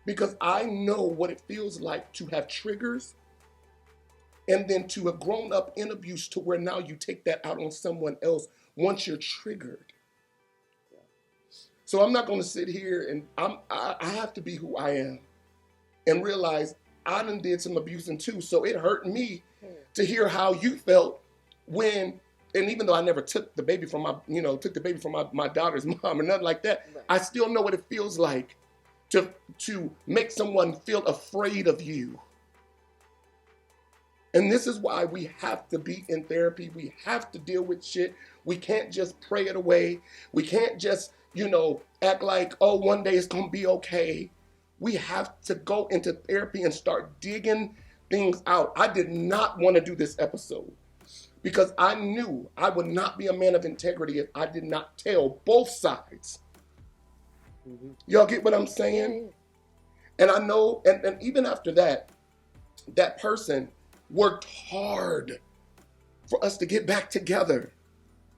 Because I know what it feels like to have triggers and then to have grown up in abuse to where now you take that out on someone else once you're triggered. So I'm not going to sit here and I have to be who I am and realize I done did some abusing too. So it hurt me to hear how you felt when, and even though I never took the baby from my daughter's mom or nothing like that, I still know what it feels like to make someone feel afraid of you. And this is why we have to be in therapy. We have to deal with shit. We can't just pray it away. We can't just, act like, oh, one day it's going to be okay. We have to go into therapy and start digging things out. I did not want to do this episode because I knew I would not be a man of integrity if I did not tell both sides. Mm-hmm. Y'all get what I'm saying? And I know, and even after that, that person worked hard for us to get back together.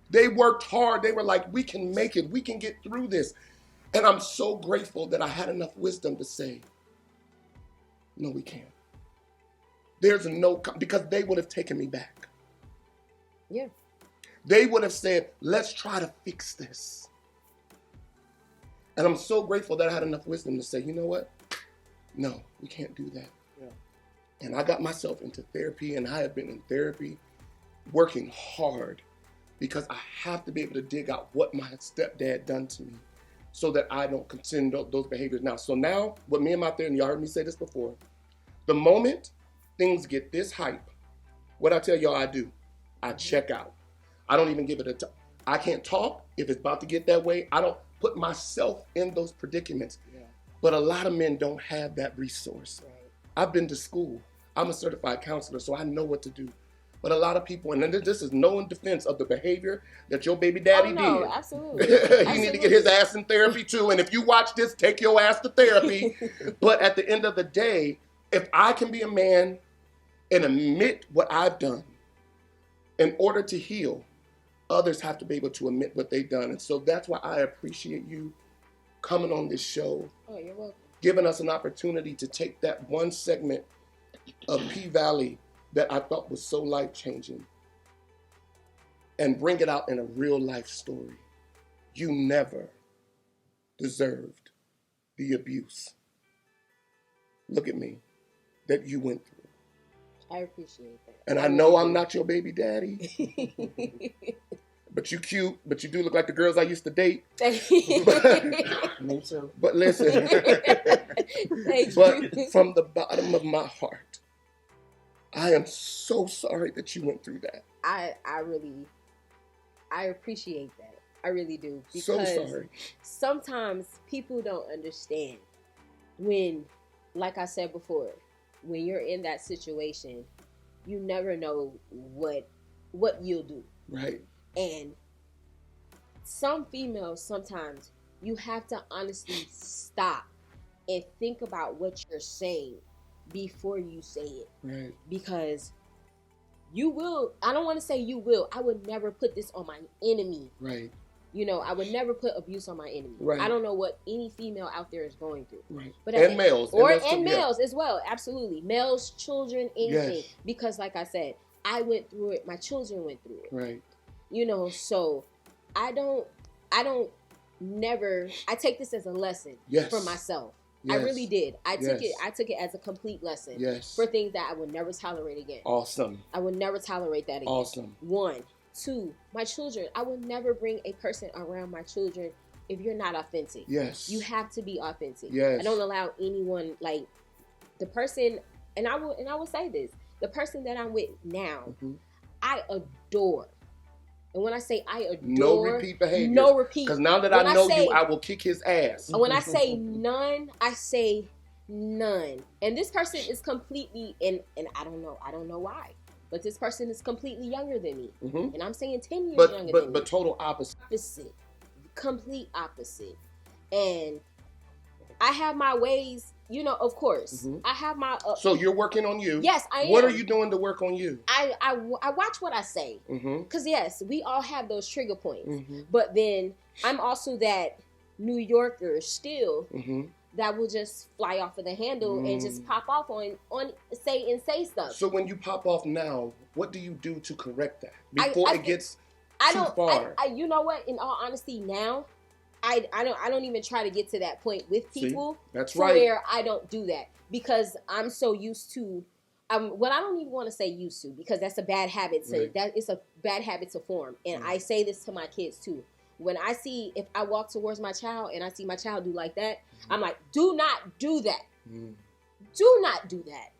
They worked hard. They were like, we can make it. We can get through this. And I'm so grateful that I had enough wisdom to say, no, we can't. There's no, because they would have taken me back. Yeah. They would have said, let's try to fix this. And I'm so grateful that I had enough wisdom to say, you know what? No, we can't do that. Yeah. And I got myself into therapy, and I have been in therapy working hard because I have to be able to dig out what my stepdad done to me so that I don't continue those behaviors now. So now, with me and my therapist, and y'all heard me say this before, the moment things get this hype, what I tell y'all I do, I check out. I don't even give it a time. I can't talk if it's about to get that way. I don't put myself in those predicaments. Yeah. But a lot of men don't have that resource. Right. I've been to school. I'm a certified counselor, so I know what to do. But a lot of people, and this is no in defense of the behavior that your baby daddy did. Absolutely. He need to get his ass in therapy too. And if you watch this, take your ass to therapy. But at the end of the day, if I can be a man and admit what I've done in order to heal, others have to be able to admit what they've done. And so that's why I appreciate you coming on this show. Oh, you're welcome. Giving us an opportunity to take that one segment of PValley that I thought was so life-changing and bring it out in a real life story. You never deserved the abuse. Look at me, that you went through. I appreciate that. And I know I'm not your baby daddy. But you cute, but you do look like the girls I used to date. Me too. But listen, but from the bottom of my heart, I am so sorry that you went through that. I appreciate that. I really do. Because so sorry. Sometimes people don't understand when, like I said before, when you're in that situation, you never know what you'll do. Right. And some females, sometimes you have to honestly stop and think about what you're saying before you say it. Right. Because you will, I don't want to say you will, I would never put this on my enemy. Right. I would never put abuse on my enemy. Right. I don't know what any female out there is going through. Right. But males. And males as well. Absolutely. Males, children, anything. Yes. Because like I said, I went through it. My children went through it. Right. So I take this as a lesson for myself. Yes. I really did. I took it as a complete lesson for things that I would never tolerate again. Awesome. I would never tolerate that again. Awesome. 1, 2, my children. I would never bring a person around my children if you're not authentic. Yes. You have to be authentic. Yes. I don't allow anyone, like the person, and I will say this, the person that I'm with now, I adore. And when I say I adore, no repeat behavior. No repeat. Because now that I know you, I will kick his ass. When I say none, I say none. And this person is completely, and I don't know why, but this person is completely younger than me. Mm-hmm. And I'm saying 10 years younger than me. But total opposite. Complete opposite. And I have my ways, of course. Mm-hmm. I have my... so you're working on you. Yes, I am. What are you doing to work on you? I watch what I say. Because, yes, we all have those trigger points. Mm-hmm. But then I'm also that New Yorker still that will just fly off of the handle and just pop off on say stuff. So when you pop off now, what do you do to correct that? Before it gets too far? You know what? In all honesty, now... I don't even try to get to that point with people. See, that's right. Where I don't do that because I'm so used to. Well, I don't even want to say used to because that's a bad habit. It's a bad habit to form, and I say this to my kids too. When if I walk towards my child and I see my child do like that, I'm like, do not do that. Do not do that.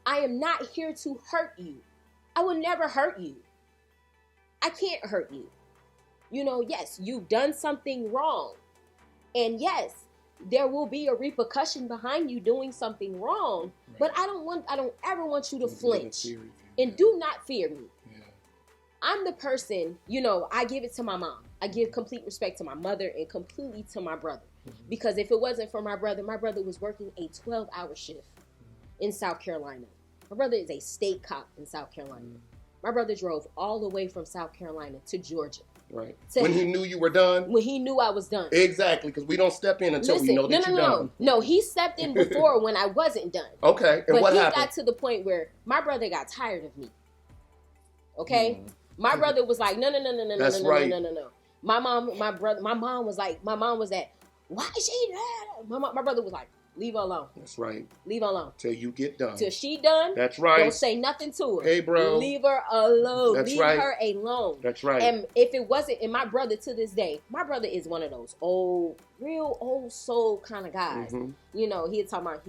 I am not here to hurt you. I will never hurt you. I can't hurt you. You know, yes, you've done something wrong. And yes, there will be a repercussion behind you doing something wrong. Right. But I don't ever want you to flinch. And do not fear me. Yeah. I'm the person, you know, I give it to my mom. I give complete respect to my mother and completely to my brother. Mm-hmm. Because if it wasn't for my brother was working a 12-hour shift in South Carolina. My brother is a state cop in South Carolina. Mm-hmm. My brother drove all the way from South Carolina to Georgia. Right. When he knew you were done? When he knew I was done. Exactly, because we don't step in until we know that you're done. No, he stepped in before when I wasn't done. Okay, and what happened? But he got to the point where my brother got tired of me. Okay? Mm. My brother was like, no. My mom was like, why is she there? My brother was like, leave her alone. That's right. Leave her alone. Till you get done. Till she done. That's right. Don't say nothing to her. Hey, bro. Leave her alone. That's Leave right. her alone. That's right. And if it wasn't, and my brother to this day, my brother is one of those real old soul kind of guys. Mm-hmm. You know, he talked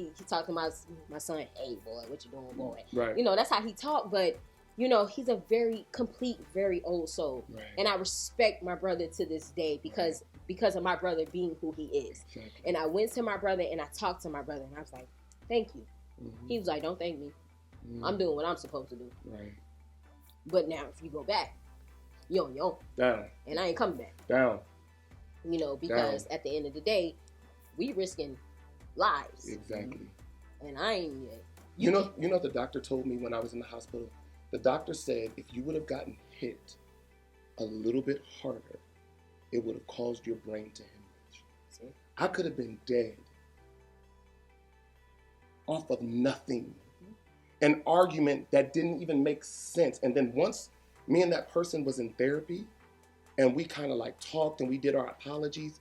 to my son, hey, boy, what you doing, boy? Right. You know, that's how he talked, but you know, he's a very complete, very old soul. Right. And I respect my brother to this day because of my brother being who he is. Exactly. And I went to my brother and I talked to my brother and I was like, thank you. Mm-hmm. He was like, don't thank me. Mm-hmm. I'm doing what I'm supposed to do. Right. But now if you go back, you're on your own. Down. And I ain't coming back. Down. You know, because at the end of the day, we risking lives. Exactly. And I ain't You know the doctor told me when I was in the hospital? The doctor said if you would have gotten hit a little bit harder, it would have caused your brain to hemorrhage. I could have been dead off of nothing. An argument that didn't even make sense. And then once me and that person was in therapy and we kind of like talked and we did our apologies,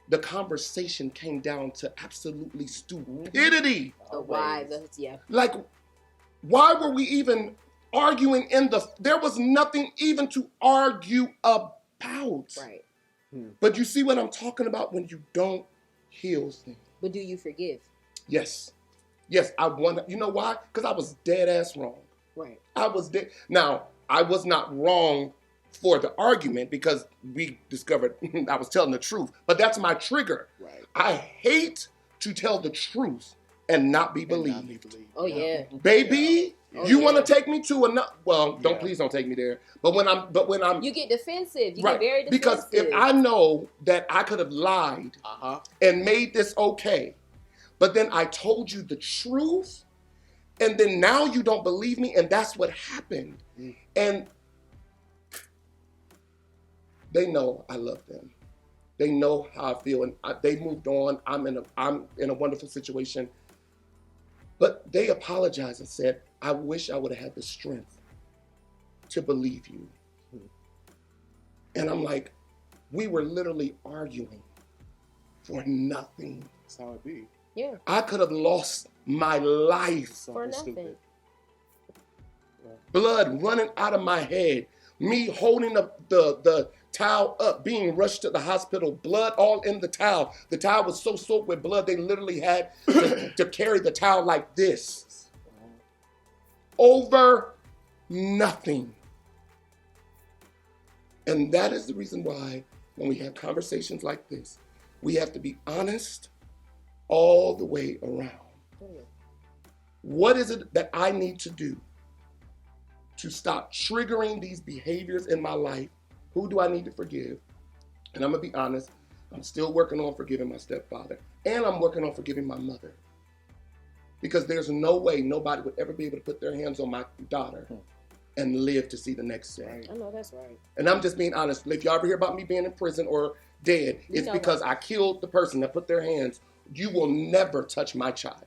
the conversation came down to absolutely stupidity. Like, why were we even arguing there was nothing even to argue about. Right. But you see what I'm talking about when you don't heal things. But do you forgive? Yes. Yes, I want. You know why? Because I was dead ass wrong. Right. I was dead. Now, I was not wrong for the argument because we discovered I was telling the truth. But that's my trigger. Right. I hate to tell the truth and not be believed. Oh, yeah. Baby, you want to take me to another? Well, please don't take me there. But when I'm, you get defensive. You get very defensive. Because if I know that I could have lied and made this okay, but then I told you the truth, and then now you don't believe me, and that's what happened. And they know I love them. They know how I feel, and they moved on. I'm in a wonderful situation. But they apologized and said, I wish I would have had the strength to believe you. And I'm like, we were literally arguing for nothing. That's how it be. Yeah. I could have lost my life. For nothing. Stupid. Blood running out of my head. Me holding the towel up, being rushed to the hospital, blood all in the towel. The towel was so soaked with blood, they literally had to carry the towel like this. Over nothing. And that is the reason why when we have conversations like this, we have to be honest all the way around. What is it that I need to do to stop triggering these behaviors in my life? Who do I need to forgive? And I'm going to be honest, I'm still working on forgiving my stepfather. And I'm working on forgiving my mother. Because there's no way nobody would ever be able to put their hands on my daughter and live to see the next day. I know that's right. And I'm just being honest. If you ever hear about me being in prison or dead, it's because I killed the person that put their hands. You will never touch my child.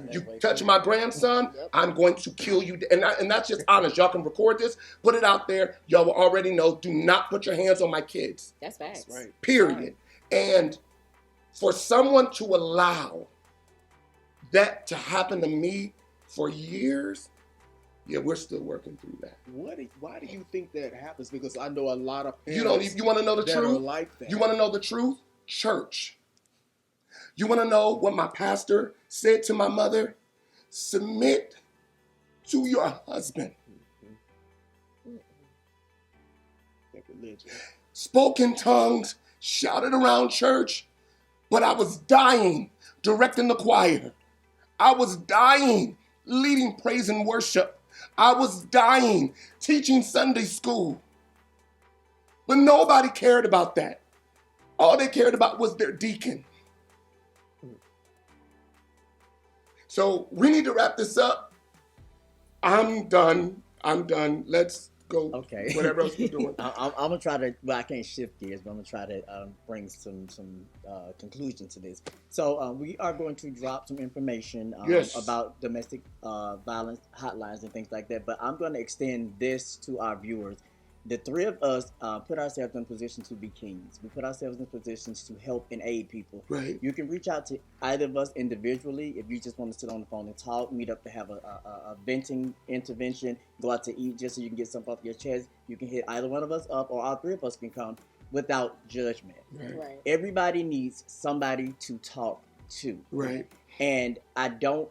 You touch my grandson, I'm going to kill you. And that's just honest. Y'all can record this, put it out there. Y'all will already know, do not put your hands on my kids. That's facts. That's right. Period. And for someone to allow that to happen to me for years, we're still working through that. Why do you think that happens? Because I know a lot of parents you want to know the truth? Like that. You want to know the truth? Church. You want to know what my pastor said to my mother? submit to your husband. That religion. Spoke in tongues, shouted around church, but I was dying directing the choir. I was dying leading praise and worship. I was dying teaching Sunday school. But nobody cared about that. All they cared about was their deacon. So we need to wrap this up. I'm done. Let's go. Okay. Whatever else we're doing. I'm gonna try to. Well, I can't shift gears, but I'm gonna try to bring some conclusion to this. So we are going to drop some information Yes. about domestic violence hotlines and things like that. But I'm going to extend this to our viewers. The three of us put ourselves in position to be kings. We put ourselves in positions to help and aid people. Right. You can reach out to either of us individually if you just want to sit on the phone and talk, meet up to have a venting intervention, go out to eat just so you can get something off your chest. You can hit either one of us up or all three of us can come without judgment. Right. Everybody needs somebody to talk to. Right. And I don't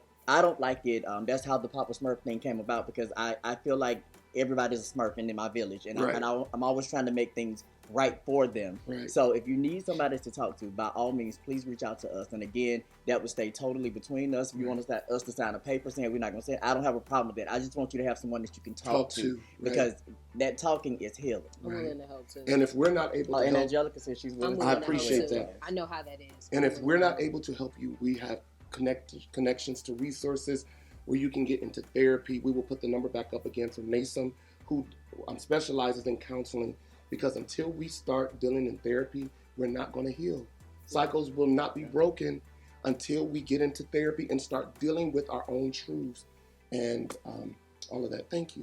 like it. That's how the Papa Smurf thing came about, because I feel like everybody's a Smurf in my village, and Right. I'm always trying to make things right for them. Right. So if you need somebody to talk to, by all means, please reach out to us. And again, that would stay totally between us. If you want us to sign a paper saying we're not going to say it, I don't have a problem with that. I just want you to have someone that you can talk to. Right. Because that talking is healing. I'm willing to help too. And if we're not able to And help, Angelica says she's willing I'm to I willing help. to help appreciate too. that. I know how that is. and if we're not able to help you, we have connections to resources where you can get into therapy. We will put the number back up again for Nasom, who specializes in counseling, because until we start dealing in therapy, we're not going to heal. Cycles will not be broken until we get into therapy and start dealing with our own truths and all of that. Thank you.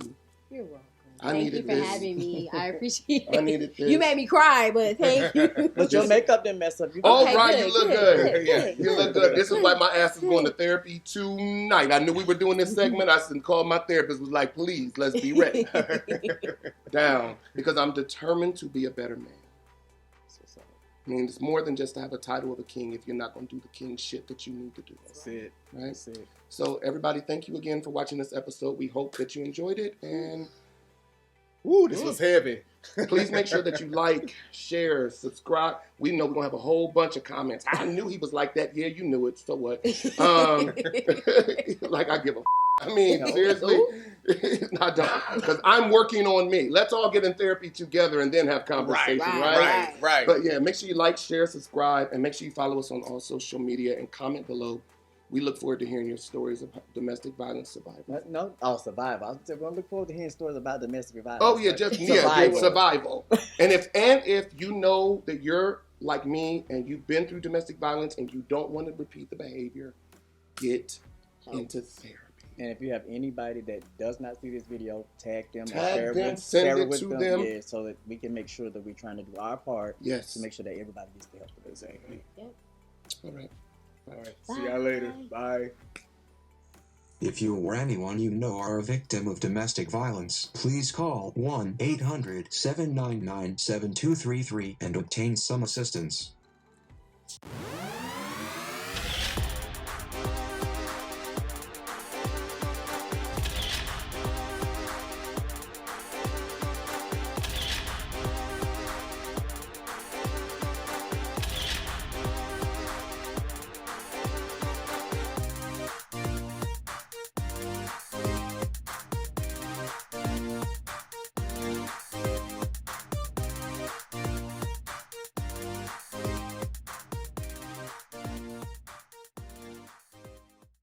You're welcome. I Thank you needed for this. having me. I appreciate it. I needed this. You made me cry, but thank you. But your makeup didn't mess up. You Oh, Okay, right, good, you look good, good. good, You look good. This is why my ass is going to therapy tonight. I knew we were doing this segment. I called my therapist, was like, please, let's be ready. Down. Because I'm determined to be a better man. I mean, it's more than just to have a title of a king if you're not going to do the king shit that you need to do. That's it. Right? That's it. So, everybody, thank you again for watching this episode. We hope that you enjoyed it. And woo, this was heavy. Please make sure that you like, share, subscribe. We know we're going to have a whole bunch of comments. I knew he was like that. Yeah, you knew it. So what? Like I give a I mean, seriously. I don't. Because I'm working on me. Let's all get in therapy together and then have conversation, right? But yeah, make sure you like, share, subscribe, and make sure you follow us on all social media and comment below. We look forward to hearing your stories of domestic violence survivors. No, survival. I said, well, look forward to hearing stories about domestic violence. Oh yeah, just survival. And if you know that you're like me and you've been through domestic violence and you don't want to repeat the behavior, get into therapy. And if you have anybody that does not see this video, tag them, send it to them. Yeah, so that we can make sure that we're trying to do our part. Yes. To make sure that everybody gets the help that they deserve. Yep. All right. All right. See y'all later. Bye. If you or anyone you know are a victim of domestic violence, please call 1-800-799-7233 and obtain some assistance.